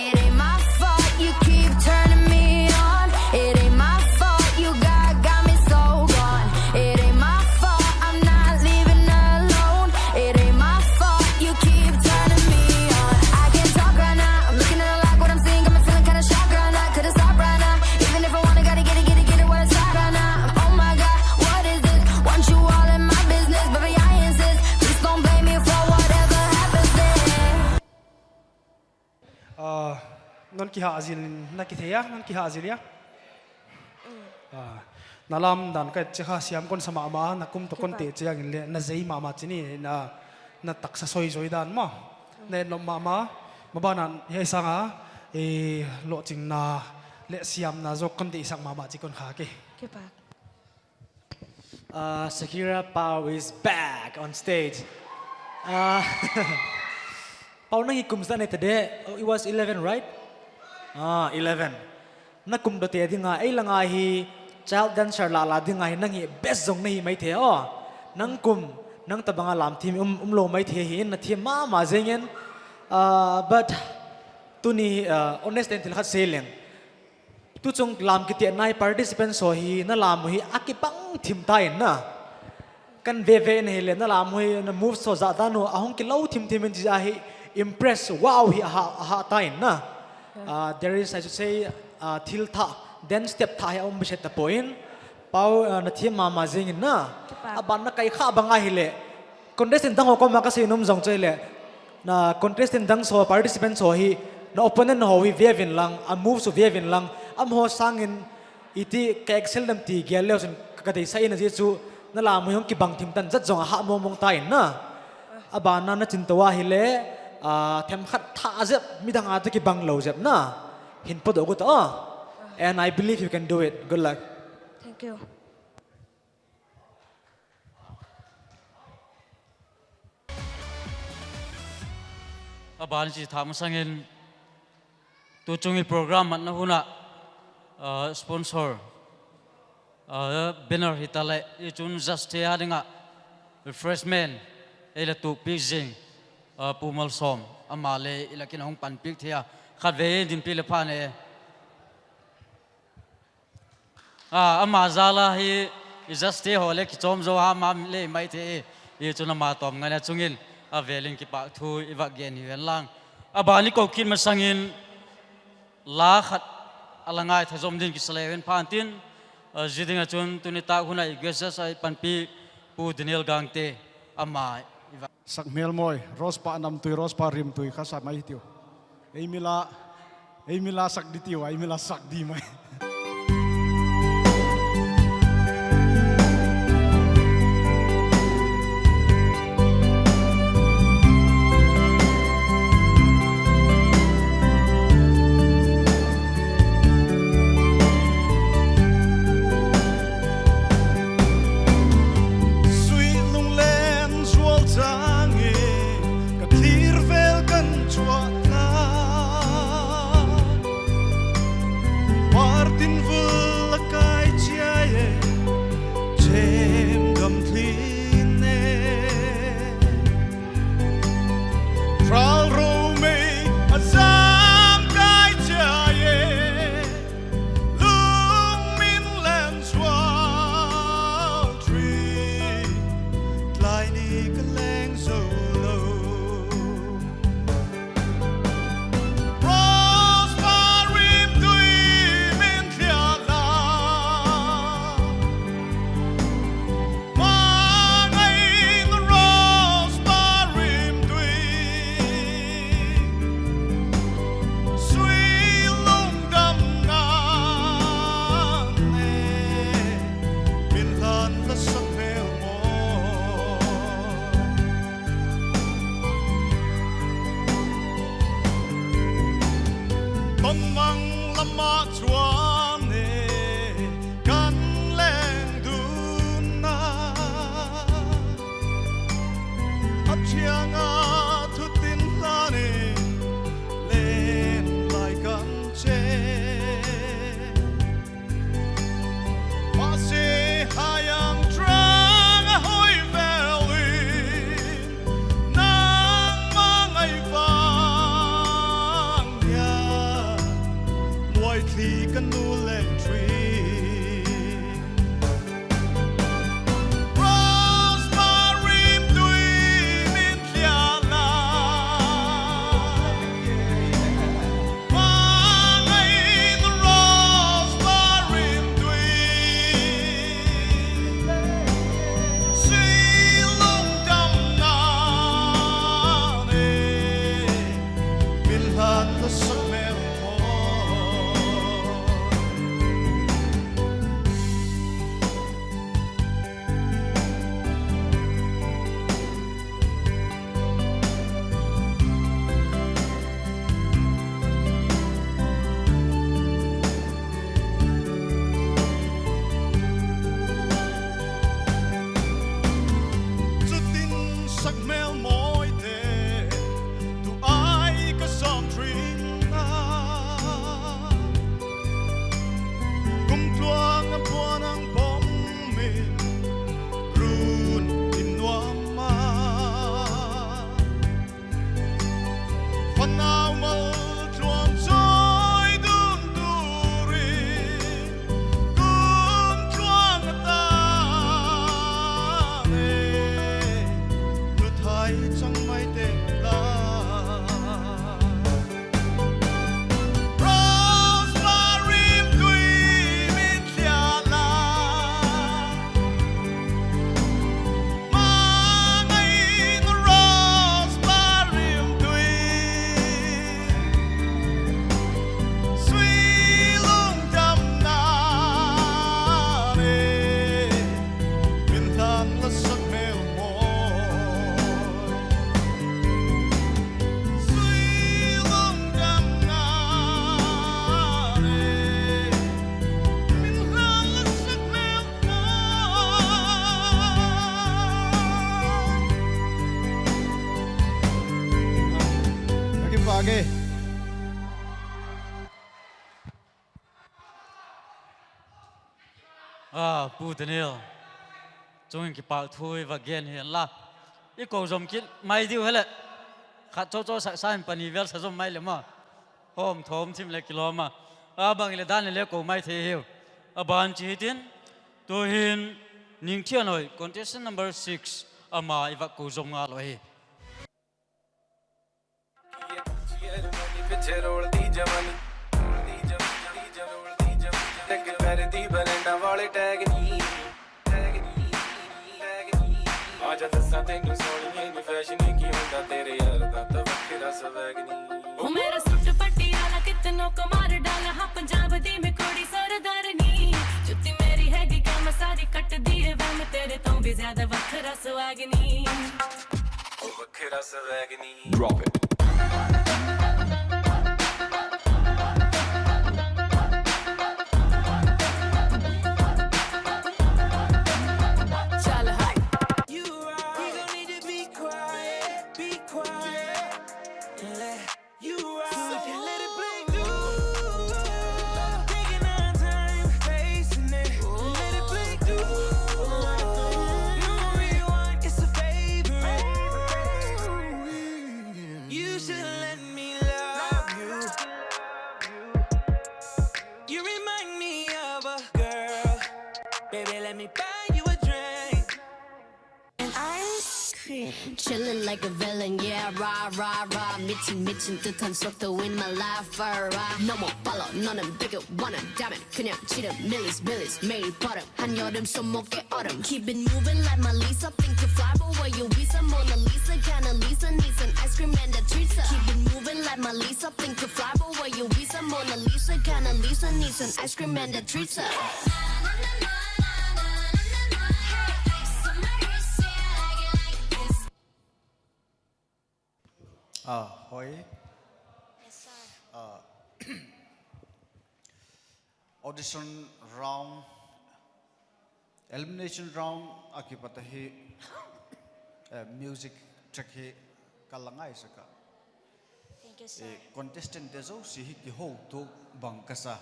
It ain't my fault you keep turning me on. It ain't my fault you got me so gone. It ain't my fault I'm not leaving alone. It ain't my fault you keep turning me on. I can't talk right now. I'm looking at a lot what I'm seeing. Got me feeling kinda shocked right now. Couldn't stop right now. Even if I wanna, gotta get it while it's hot right now. Oh my God, what is this? Want you all in my business, baby, I insist. Please don't blame me for whatever happens there. Non ki ha azil na ki theya non ki ha azil ya. Nalam dan ka chha siam kon sama ma na kum to kon te chiang le na zei ma ma chini na taksa soi soi dan ma ne no ma ma ba nan he sanga e lo ching na lệ xiêm na dọc con đi sang mà bà chỉ con khá kì Cái bạc. Shakira Pao is back on stage. Pao nang ikum sa today. It was 11, right? 11. Na kum do te dinga ai langa hi child dancer la dinga hi nang hi best zong nei mai the nang kum nang tabanga lam team lo mai the hi na thi ma zengen but tuni honest and til khat seleng tu chung lam ki te nai participants so hi na lam hi akipang thim tai na kan ve ne le na lam hi na move so za da no ahong ki lo thim ji a hi impress wow hi ha tai na there is I should say thil tha then step tha ya bishet the point pau na thi ma jing na aban na kai kha banga hi le contestant dang ko ma ka se num jong chei le na contestant dang so participants so hi na opponent ho hi vevin lang a move so vevin lang am ho sangin iti ka excel dam ti gel le chen ka dei sai na je chu na la mo yong ki bang thim tan jat jong ha mo mong tai na abana na chin tawa hi le them khat tha je midang a ki bang lo jep na hin po do ko ta and I believe you can do it. Good luck. Thank you. Aban si tham sangin tu chungi program man na huna sponsor banner hitale ichun just ya dinga refreshment ela tu pizing pumal som amale ilakin hong pan pik thia khat ve din pile phane amazala hi just hole ki chom zo ha mam le mai the e chuna ma tom ngana chungin avelin ki pa thu iwa gen hi lang abani ko kin ma sangin la khat alangai thazom din ki saleven phantin jidinga chun tunita huna igesa sai panpi pu daniel gangte ama sak mel moi rospa nam tui rospa rim tui khasa mai tiu ei mila sak di tiu ei mila sak di mai White nào mơ chuông trôi đun đuri cũng chuông ta nè cứ thấy chẳng mấy tên la Rosemary tùy min chia la mà ngày nó Rosemary tùy suy lung đầm na nè min than là sắc mèo môi suy lung đầm na nè min than là sắc mèo môi Kim Vage pu Daniel chung ki pa thui và gen hiền la i ko zom kit mai diu hele khat cho sa san pani vel sa zom mai le ma hom thom thim le kiloma bang le dan le ko mai the hiu ban chi tin to hin ning thian hoi contestant number 6 ama iwa ko zom nga lo hi ਪਿੱਛੇ ਰੋਲਦੀ ਜਵਾਨੀ ਟੱਕ ਕਰਦੀ ਬਲੈਂਡਾ ਵਾਲੇ tag ਨਹੀਂ ਆ ਜਾ ਦੱਸਾਂ ਤੈਨੂੰ ਸੋਹਣੀਏ ਨੀ ਫੈਸ਼ਨ ਕੀ ਹੁੰਦਾ ਤੇਰੇ ਯਾਰ ਦਾ ਤਾਂ ਵੱਖਰਾ ਸਵੈਗ ਨਹੀਂ ਉਹ ਮੇਰਾ ਸੁੱਟ ਪਟਿਆਲਾ ਕਿਤਨੋਂ ਕਮਾਰ ਡਾਲਾ ਹਾਂ ਪੰਜਾਬ ਦੀ ਮੈਂ ਕੋੜੀ ਸਰਦਾਰਨੀ ਜੁੱਤੀ ਮੇਰੀ ਹੈਗੀ ਕੰਮ ਸਾਰੀ ਕੱਟਦੀ ਏ ਵੈਮ ਤੇਰੇ ਤੋਂ ਵੀ ਜ਼ਿਆਦਾ ਵੱਖਰਾ ਸਵਾਗਨੀ ਉਹ ਵੱਖਰਾ ਸਵੈਗ ਨਹੀਂ Drop it ਚੱਲ high You right. We gon' need to be quiet, and let you ride. So you let it play through. Taking our time, facing it. Let it play through. No rewind, it's a favorite. You should let me love you. You remind me of a girl. Baby, let me buy you a drink. And ice cream. Chillin' like a villain, yeah, rah, rah, rah. 미친 듯한 속도 in my life, 너무 빨라, 너는 bigger, wanna damn it. 그냥 지름, millies, 매일 버릇. 한여름 손목에 얼음. Keep it moving like my Lisa. Think you fly, but where you visa? Mona Lisa, kinda Lisa, needs an ice cream and a treat. Keep it moving like my Lisa. Think you fly, but where you visa? Mona Lisa, kinda Lisa, needs an ice cream and a treat. hỏi audition round elimination round akipata hi music track hi kalangai saka Thank you, sir. contestant dezo si hi ki ho to bang kasa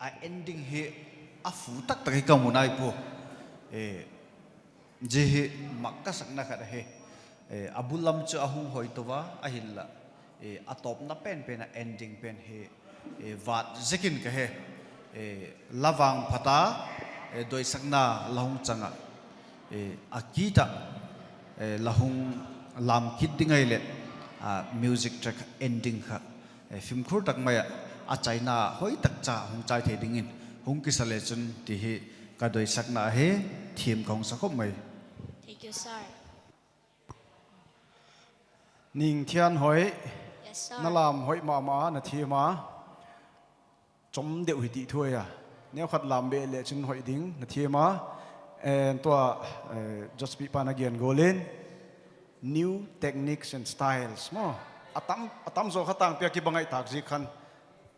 a ending hi afu tak tak hi kamunai po je hi makkasak na kada he abulam chu ahung hoitowa ahilla atop na pen pen ending pen he vat zekin ka he lawang phata doi sakna lahung changa akita lahung lam kit dingai le music track ending kha film khur tak maya a china hoi tak cha hung chai the dingin hung ki sale chun ti hi ka doi sakna he thim kong sakhop mai Thank you, sir. Ning Thian Hoi, Yes, sir. Nalam Hoi Mama, Nathima, Chom de Hiti Toya, Neokat Lambe Legend Hoi Ding, Nathima, and to just be pan again Golin, new techniques and styles. Mo, atam zo katang pia kibangai taxi kan,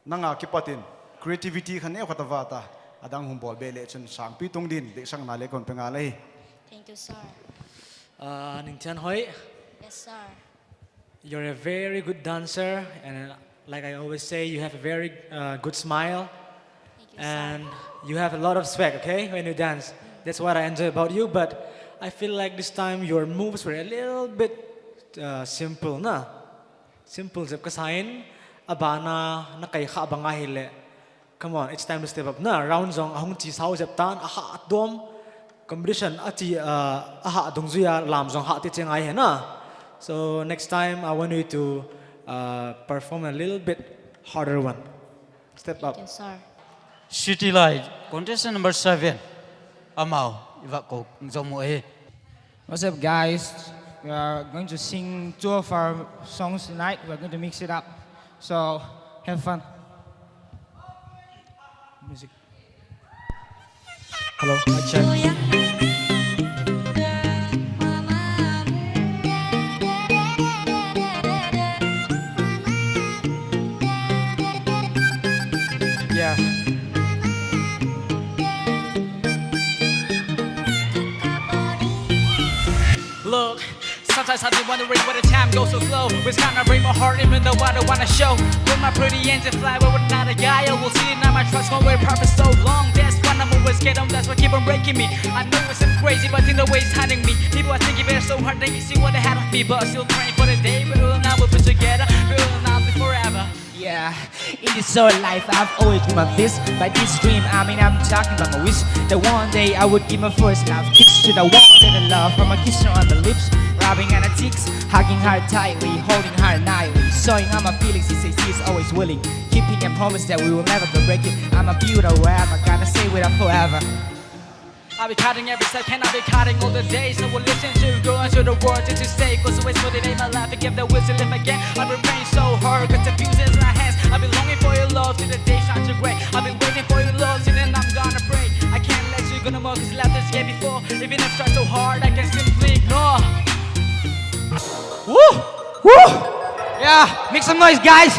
nanga kipatin, creativity kan neokatavata, adang humbol be legend sang pitong din, de sang nale kon pengalay. Thank you, sir. Ning Thian Hoi, Yes, sir. you're a very good dancer, and like I always say, you have a very good smile, Thank you, and you have a lot of swag, okay, when you dance. That's what I enjoy about you, but I feel like this time your moves were a little bit simple, nah? Simple zep ka sign abana na kay kha abanga hile. Come on, it's time to step up. Na round zong ahong chi sao zep tan aha dom competition achi aha dongzuya lam zong ha ti chengai he na. So next time I want you to perform a little bit harder one. Step up. Yes, sir. City Light, contestant number 7. Amao, Ivako, Zomo. What's up, guys? We are going to sing 2 of our songs tonight. We're going to mix it up. So, have fun. Music. Hello, mic check. Yeah. Look, sometimes I've been wondering why the time goes so slow. It's kinda break my heart even though I don't wanna show. With my pretty angel fly, but with not a guy, I will see it now. My trust won't wear purpose so long. That's when I'm always get on, that's what keep on breaking me. I know it's crazy, but in the way it's hiding me. People are thinking they're so hard, they can see what they had of me, but I'm still praying for the day. We will now we'll be together, we will now be forever. Yeah, in this sort of life I've always dreamed of this. By this dream, I mean I'm talking about my wish that one day I would give my first love kiss to the one that I love. From a kiss her on the lips, rubbing on her cheeks, hugging her tightly, holding her nightly, showing all my feelings. He says he's always willing, keeping a promise that we will never break it. I'm a beautiful whatever, gonna stay with her forever. I'll be cutting every second, I'll be cutting all the days. So we'll listen to go into the words that you say. Cause always for the day my life, I give the will to live again. I've been praying so hard, cause the fuse is in my hands. I've been longing for your love till the day shines so great. I've been waiting for your love till then I'm gonna pray. I can't let you go no more cause you left us here before. Even if I try so hard, I can simply ignore. Woo! Woo! Yeah, make some noise, guys!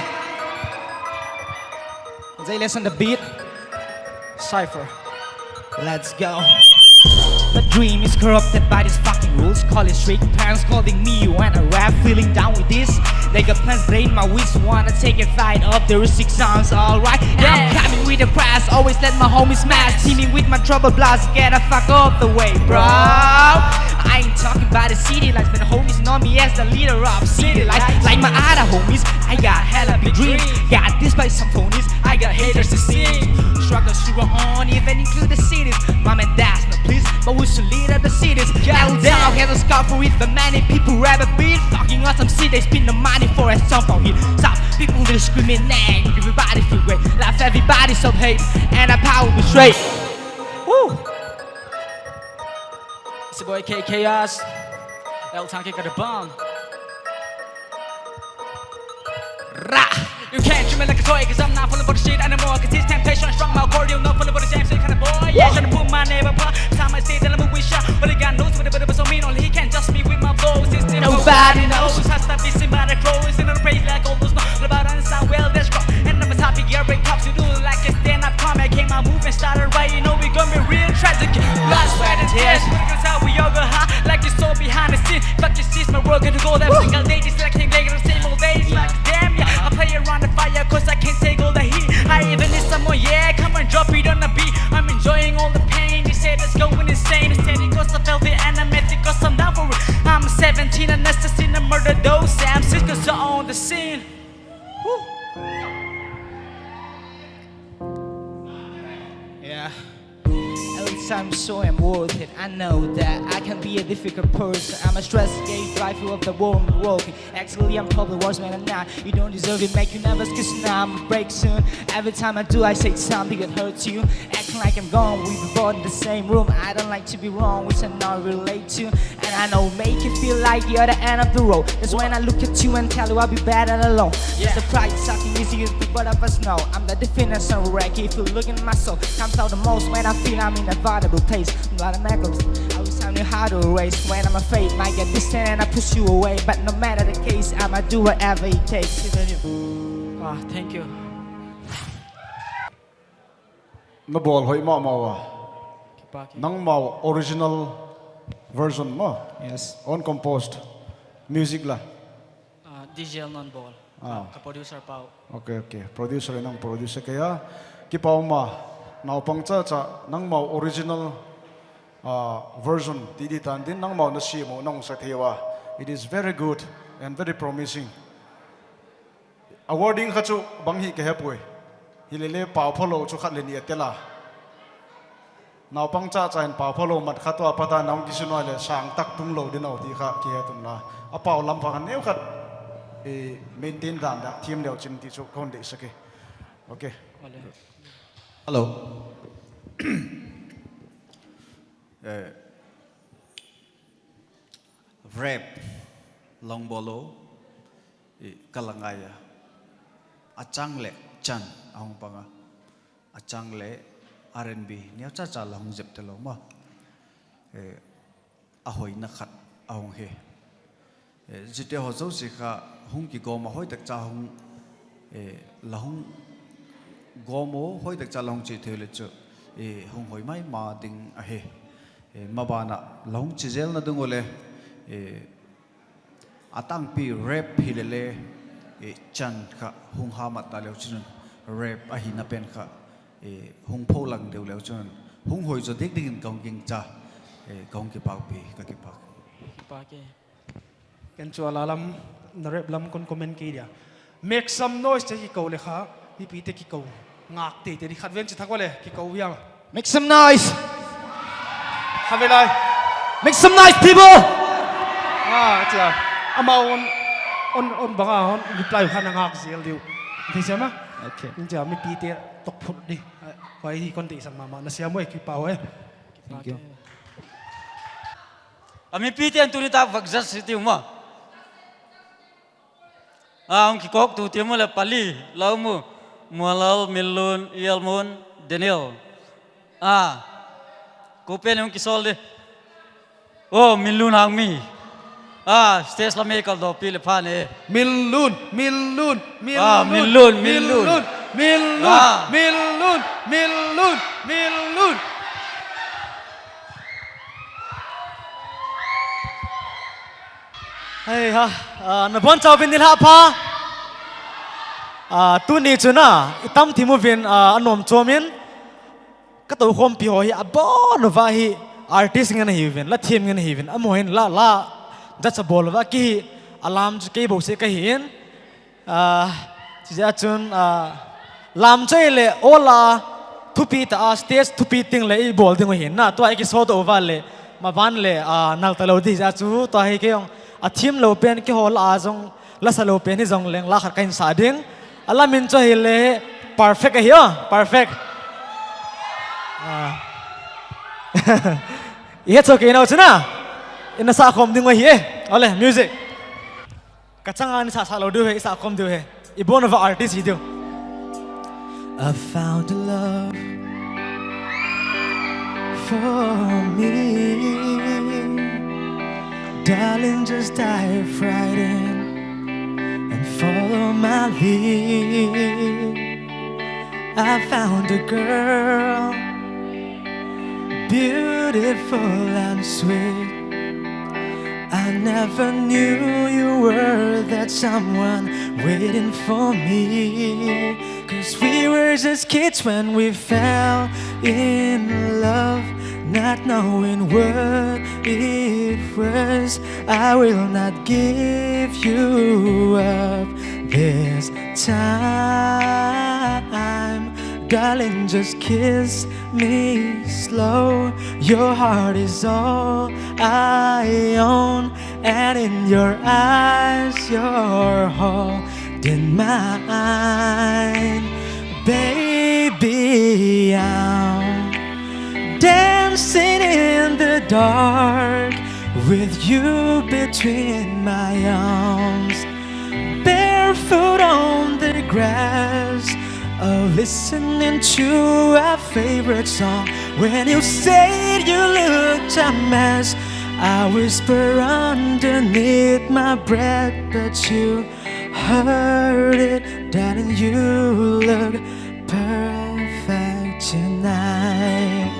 They listen the beat. Cypher. Let's go. My dream is corrupted by these fucking rules. Call it strict, parents calling me when I rap. Feeling down with this. They got plans, drain my wish. Wanna take a fight up, there is 6 sounds, alright. And I'm coming with the prize, always let my homies smash. Teaming with my trouble blast, get a fuck off the way, bro. I ain't talking about the city lights, but the homies know me as the leader of city lights. Like my other homies, I got hella big dreams. Got this by some phonies, I got haters to see. Struggles to run on, even include the cities. Mom and dad's no please, but we should lead up the cities. Hell down, get a scar for it, but many people rap a beat. Fucking awesome shit, they spend the money for a song for hit. Some people discriminate, everybody feel great. Laugh everybody some hate, and the power be straight. Woo! It's your boy K Chaos. El Tanque got a bomb. Rah! You can't treat me like a toy, cause I'm not falling for the shit anymore. Cause it's temptation, strong my cordial, not falling for the same kind of boy. Yeah, trying to put my name apart. Time I say that I'm a wisher. But the guy knows what it was so mean, only he can't just me with my flows. It's nobody knows. Has to be seen by the crows. In the praise like all those know about understand well, that's wrong. And I'm a topic, yeah, break up to do like a stand up comic. Came out, move and started writing. Know we gonna be real tragic. Blood, sweat, and tears. Because how we all go high, like you saw behind the scene. Fuck your sis, my work gonna go every single day. Just like him, they gonna same old days. Like damn, yeah, I play around the fire, cause I can't take all the heat. I even need some more, yeah, come on, drop it on the beat. I'm enjoying all the pain, they say that's going insane. It's steady cause I felt it and I'm empty cause I'm down for it. I'm 17 and that's the scene, I murder those Sam 6 cause I own the scene. Woo. Yeah. At least I'm so I'm worth it. I know that I can be a difficult person. I'm a stress gate rifle of the world walking. Actually, I'm probably worse than I'm not. You don't deserve it, make you nervous, cause now I'm a break soon. Every time I do, I say something that hurts you. Acting like I'm gone, we were both in the same room. I don't like to be wrong, which I not relate to. And I know, make you feel like you're the end of the road. That's when I look at you and tell you I'll be better alone. Just the pride, sucking easy, as the both of us know. I'm the definition of wreck. If you look in my soul, comes out the most when I feel I'm in a vulnerable place. I'm not a necklace, I wish I knew how to erase. When I'm afraid, might get distant and I push you away. But no matter the case, I'ma do whatever it takes. Ah, thank you. Na ball hoi ma wa. Nang ma original version mo. Yes. Uncomposed music la. DJ non-ball. Ka-producer Pao. Okay. Producer nang producer kaya kipaw ma now pang cha nang ma original version tidi tan din nang ma na si mo nang sa thewa. It is very good and very promising. awarding kha chu bang hi ke hepui hi le pau pholo chu khat le ni atela naw pang cha chain pau pholo mat khatwa pata naw ki sunoi le sang tak tung lo din au ti kha ki he tum la a pau lam pha neu khat e maintain dan da team leo chin ti chu kon de sake okay hello rap long bolo kalangaya achang le chan ahong panga achang le R&B nia cha cha long jep te lo ma ahoi na khat ahong he jite ho zo si kha hung ki go ma hoi tak cha hung lahung go mo hoi tak cha long chi thele chu hung hoi mai ma ding a he ma bana long chi zel na dung ole atang pi rap hilele chan kha hung ha mat ta leo chun rap a hi na pen kha hung pho lang deu leo chun hung hoi zo dik ding kong king cha kong ki pau pi ka ki pau pa ke kan chu ala lam na rap lam kon comment ki dia make some noise te ki ko le kha pi pi te ki ko ngak te te di khat ven chi thak wale ki ko yang Make some noise. ha ve lai Make some noise, people. cha ama on banga on reply khan ngak zel diu thi sama Okay. ja mi pi te tok phut di vai hi kon ti sang ma na sia moi ki pau e Thank you. ami pitian tu ni ta vakzat siti uma ang ki kok tu timu le pali laumu mualal milun yelmun daniel kupen yung kisol de oh milun ang mi stage la mekal do pile phane milun milun Hey ha, na bon chau bin dil ha pa. Tu ni chuna itam thimu vin anom chomin. Ka to khom pi ho hi abon va hi artist ngan hi vin la thim ngan hi vin amohin la that's a ball va ki alam chu ke bo se ka hin chi ja chun lam chai le ola thupi ta stage thupi ting le I ball ding hin na to ai ki so to va le ma van le nal ta lo di ja chu to hi ke yong a thim lo pen ki hol a jong la sa lo pen hi jong leng la khat kain sa ding ala min cho hi le perfect hi perfect it's okay now chuna in sa khom ding hi ole music kachanga ni sa lo du he sa khom du he I born of artist hi du I found a love for me. Darling, just dive right in and follow my lead. I found a girl, beautiful and sweet. I never knew you were that someone waiting for me. 'Cause we were just kids when we fell in love, not knowing what it was. I will not give you up this time. Darling, just kiss me slow. Your heart is all I own, and in your eyes, you're holding mine. Baby, I'm dancing in the dark with you between my arms, barefoot on the grass, listening to our favorite song. When you said you looked a mess, I whisper underneath my breath, but you heard it, darling. You look perfect tonight.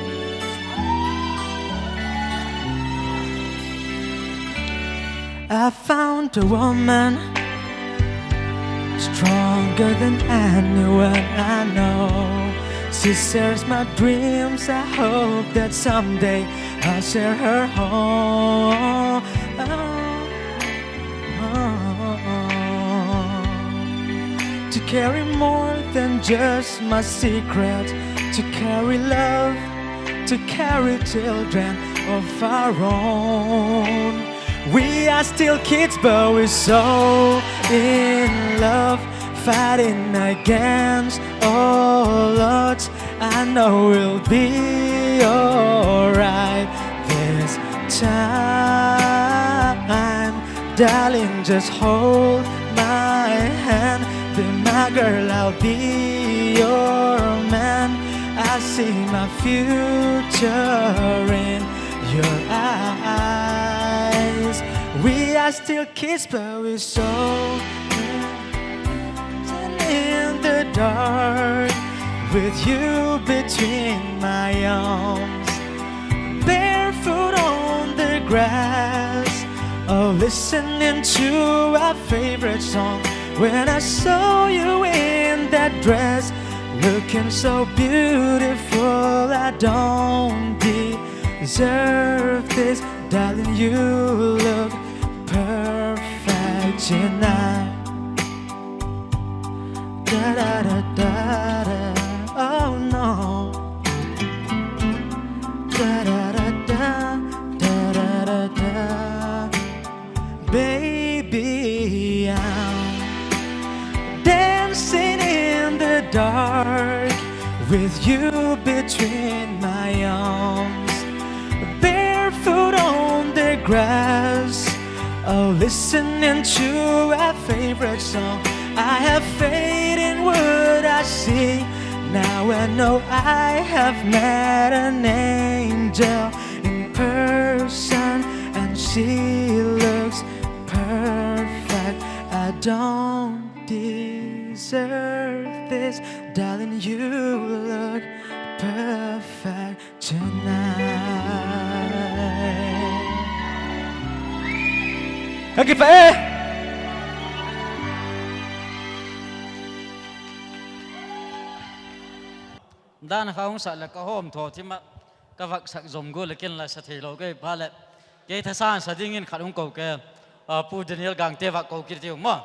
I found a woman stronger than anyone I know. She shares my dreams. I hope that someday I'll share her home. to carry more than just my secret, to carry love, to carry children of our own. We are still kids, but we're so in love, fighting against all odds. I know we'll be alright this time. Darling, just hold my hand. Be my girl, I'll be your man. I see my future in your eyes. We are still kids, but we're so in the dark, with you between my arms, barefoot on the grass, oh, listening to our favorite song. When I saw you in that dress, looking so beautiful, I don't deserve this. Darling, you look perfect tonight. Da da da da da. Oh no. Da da da da da da da da. Baby, I'm dancing in the dark, with you between my arms, barefoot on the grass, oh, listening to our favorite song. I have faith in what I see. Now I know I have met an angel in person, and she looks perfect. I don't deserve this. Darling, you look perfect tonight. Okay, bye. Dan khaung sa la ka hom tho thima ka vak sak zom go lekin la sa thelo ke phale ke thasan sa dingin khalung ko ke pu Daniel gang te vak ko kirti mo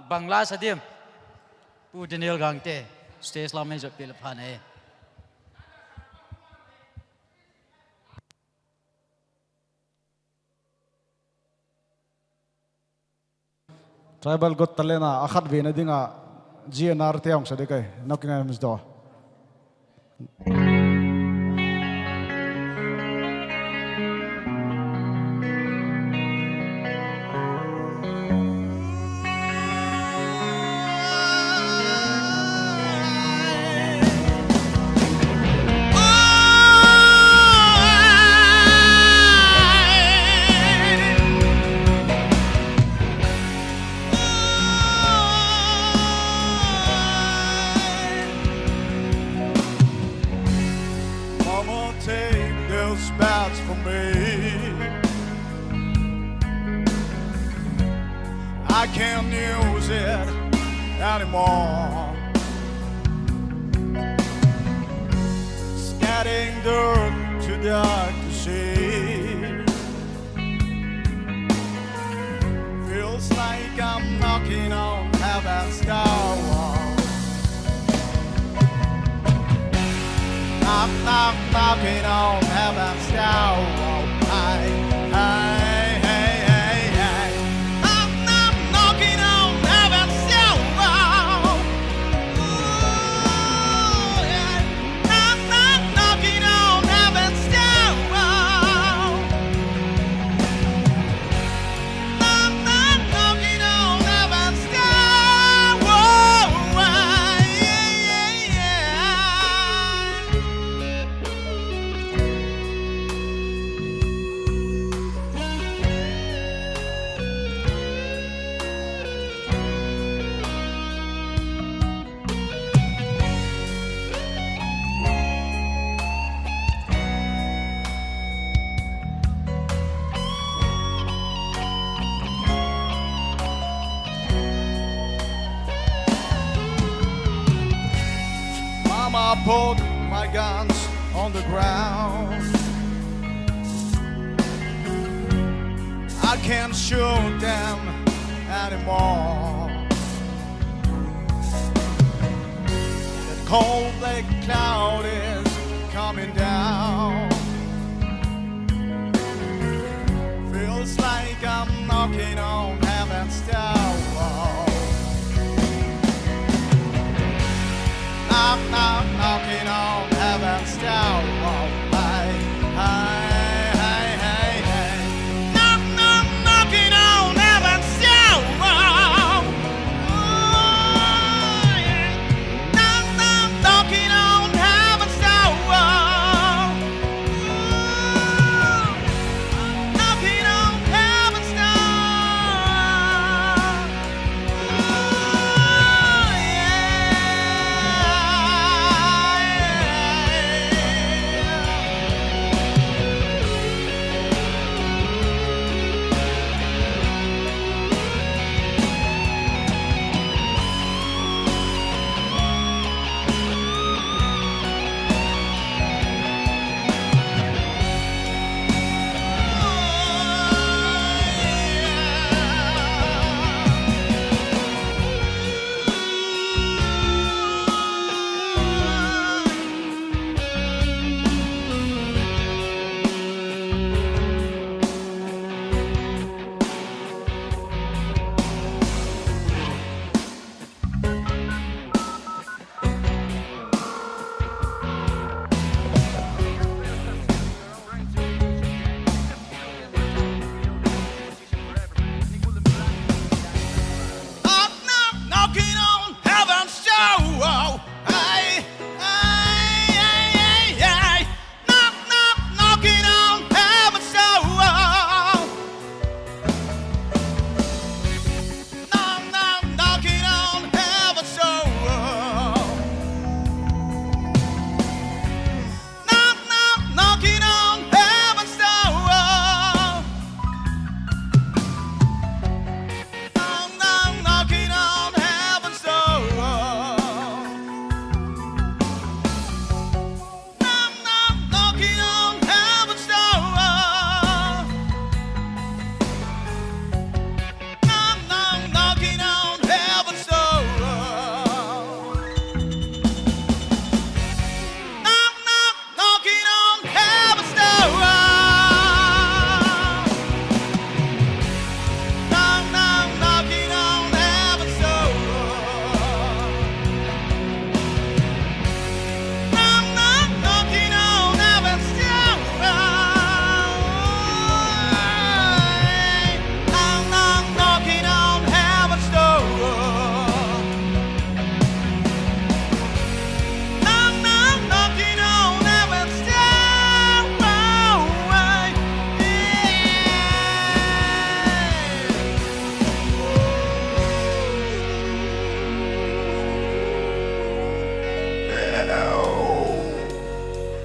bangla sa dim pu Daniel gang te stage la me jot pil phane. Tribal Got Talent akhat ve na dinga GNR te ong sa de kai knocking on his door. Spouts for me. I can't use it anymore. Scatting dirt too dark to see. Feels like I'm knocking on heaven's door. Knock, knock, knocking on heaven's door. Hey, hey, hey, hey, hey. Knock, knock, knocking on heaven's door. Ooh, yeah. Knock, knock, knocking on heaven's door. Knock, knock, knocking on heaven's door. Whoa, yeah, yeah, yeah. Mama put my guns on the ground. I can't shoot them anymore. cold black cloud is coming down. Feels like I'm knocking on heaven's door. Knock, knock, knocking on heaven's door. Hey, hey, hey, hey, hey. Knock, knock, knocking on heaven's door. Oh, yeah. Knock, knock, knocking on heaven's door. Knocking on heaven's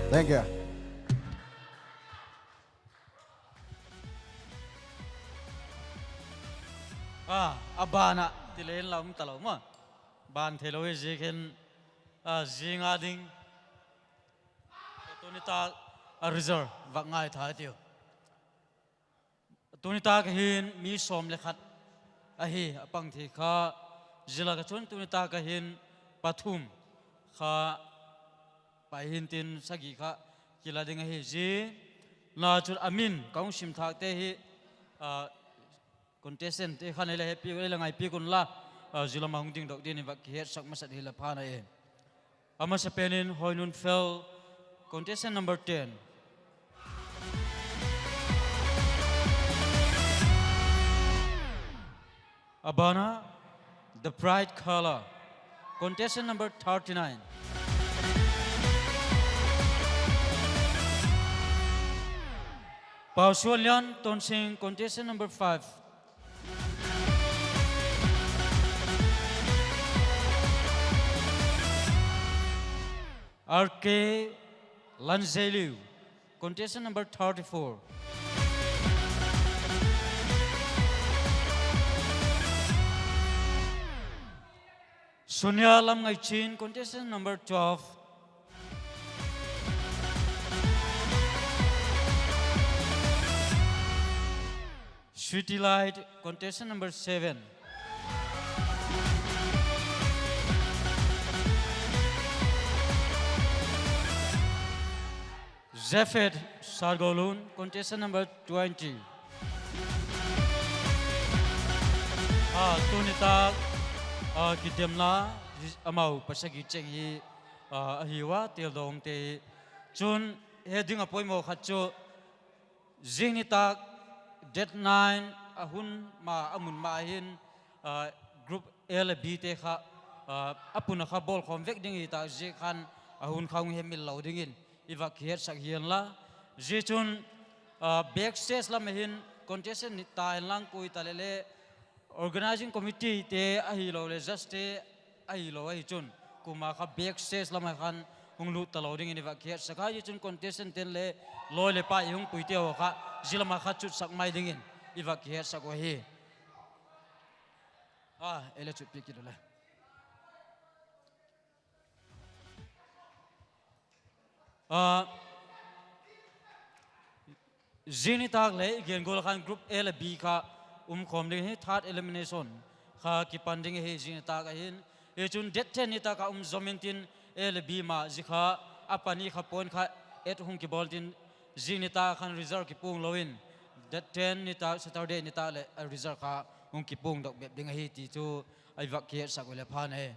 Thank you. Abana tilen lam taloma ban theloi jiken jinga ding tunita reserve wangai tha tiu tunita ka hin mi som lekhat ahi apang thi kha jila ka chun tunita ka hin pathum kha pahin tin sagi kha kila ding hi ji na chul amin kaung sim thak te hi contestant te khan le happy le ngai pi kun la zila mahung ding dok din vak he sak masat hi la phana e ama sa penin hoinun fel contestant number 10 Abana the bright color contestant number 39 Pao Xuanlian Tonsing contestant number 5 RK Lanzeliu contestant number 34 Sonia Lam Ngai Chin contestant number 12 Sweetie Light contestant number 7 Zephyr Sargolun, contestant number 20. Tunita Kitemla Amau Pasagi Chengi Ahiwa Tildong Te Chun heading a poimo Hacho Zinita Dead 9 Ahun Ma Amun Mahin Group LB Teha Apunaka Bol Convecting Ita Zekan Ahun Kang Hemil Loading evacuate Sagian La Zichun backstage Lamahin contestant Nita and Langku Italele organizing committee te ahilo le just te ahilo ai chun kuma kha backstage lamahan hunglu taloding in evacuate sakai chun contestant ten le loi le pa yung puite ho kha jilama kha chut sakmai dingin evacuate sako he ele chut pikidole Zinitag le gengol khan group L B ka khomding he third elimination kha ki panding he Zinitag hin e chun det 10 nita ka zomentin L B ma zikha apani kha point kha et hung ki boltin Zinita khan reserve ki pung loin det 10 nita Saturday nita le reserve kha hung ki pung dok bep ding he ti chu ai vak ke sa ko le phan he